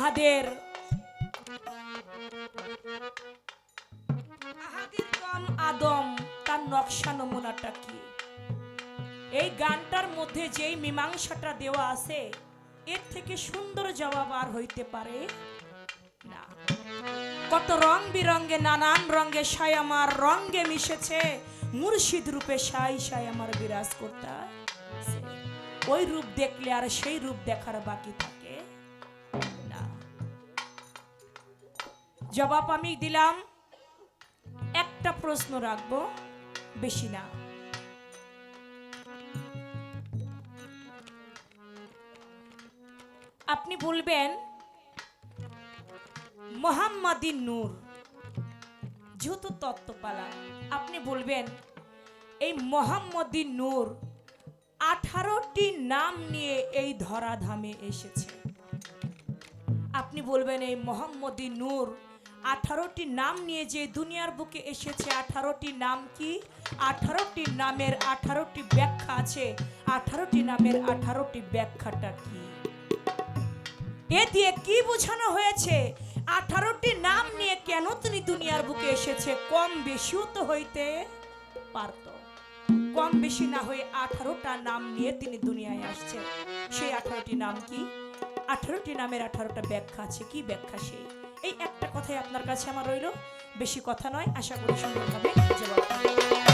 আহাদের গণ আদম তার নকশা নমুনাটা কি? এই গানটার মধ্যে যেই মীমাংসাটা দেওয়া আছে এর থেকে সুন্দর জবাব আর হইতে পারে না। কত রং বিরঙ্গে নানান রঙে সাই আমার রঙ্গে মিশেছে, মুর্শিদ রূপে সাই সাই আমার বিরাজ করতা। ওই রূপ দেখলে আর সেই রূপ দেখার বাকি থাকে না। জবাব আমি দিলাম, একটা প্রশ্ন রাখবো, বেশি না। আপনি বলবেন মোহাম্মদী নূর, যেহেতু তত্ত্বপালা, আপনি বলবেন এই মোহাম্মদী নূর 18টি নাম নিয়ে এই ধরাধামে এসেছে। আপনি বলবেন এই মোহাম্মদী নূর 18টি নাম নিয়ে যে দুনিয়ার বুকে এসেছে, 18টি নাম কি? 18টি নামের 18টি ব্যাখ্যা আছে। 18টি নামের 18টি ব্যাখ্যাটা কি? এ দিয়ে কি বোঝানো হয়েছে? 18টি নাম নিয়ে কেন তিনি দুনিয়ার বুকে এসেছে? কম বেশিও তো হইতে পারত। কম বেশি না হয়ে 18টা নাম নিয়ে তিনি দুনিয়ায় আসছেন। সেই 18টি নাম কি? 18টি নামের 18টা ব্যাখ্যা আছে। কি ব্যাখ্যা সেই? এই একটা কথাই আপনার কাছে আমার রইল, বেশি কথা নয়। আশা করি সুন্দরভাবে জবাব পাবেন।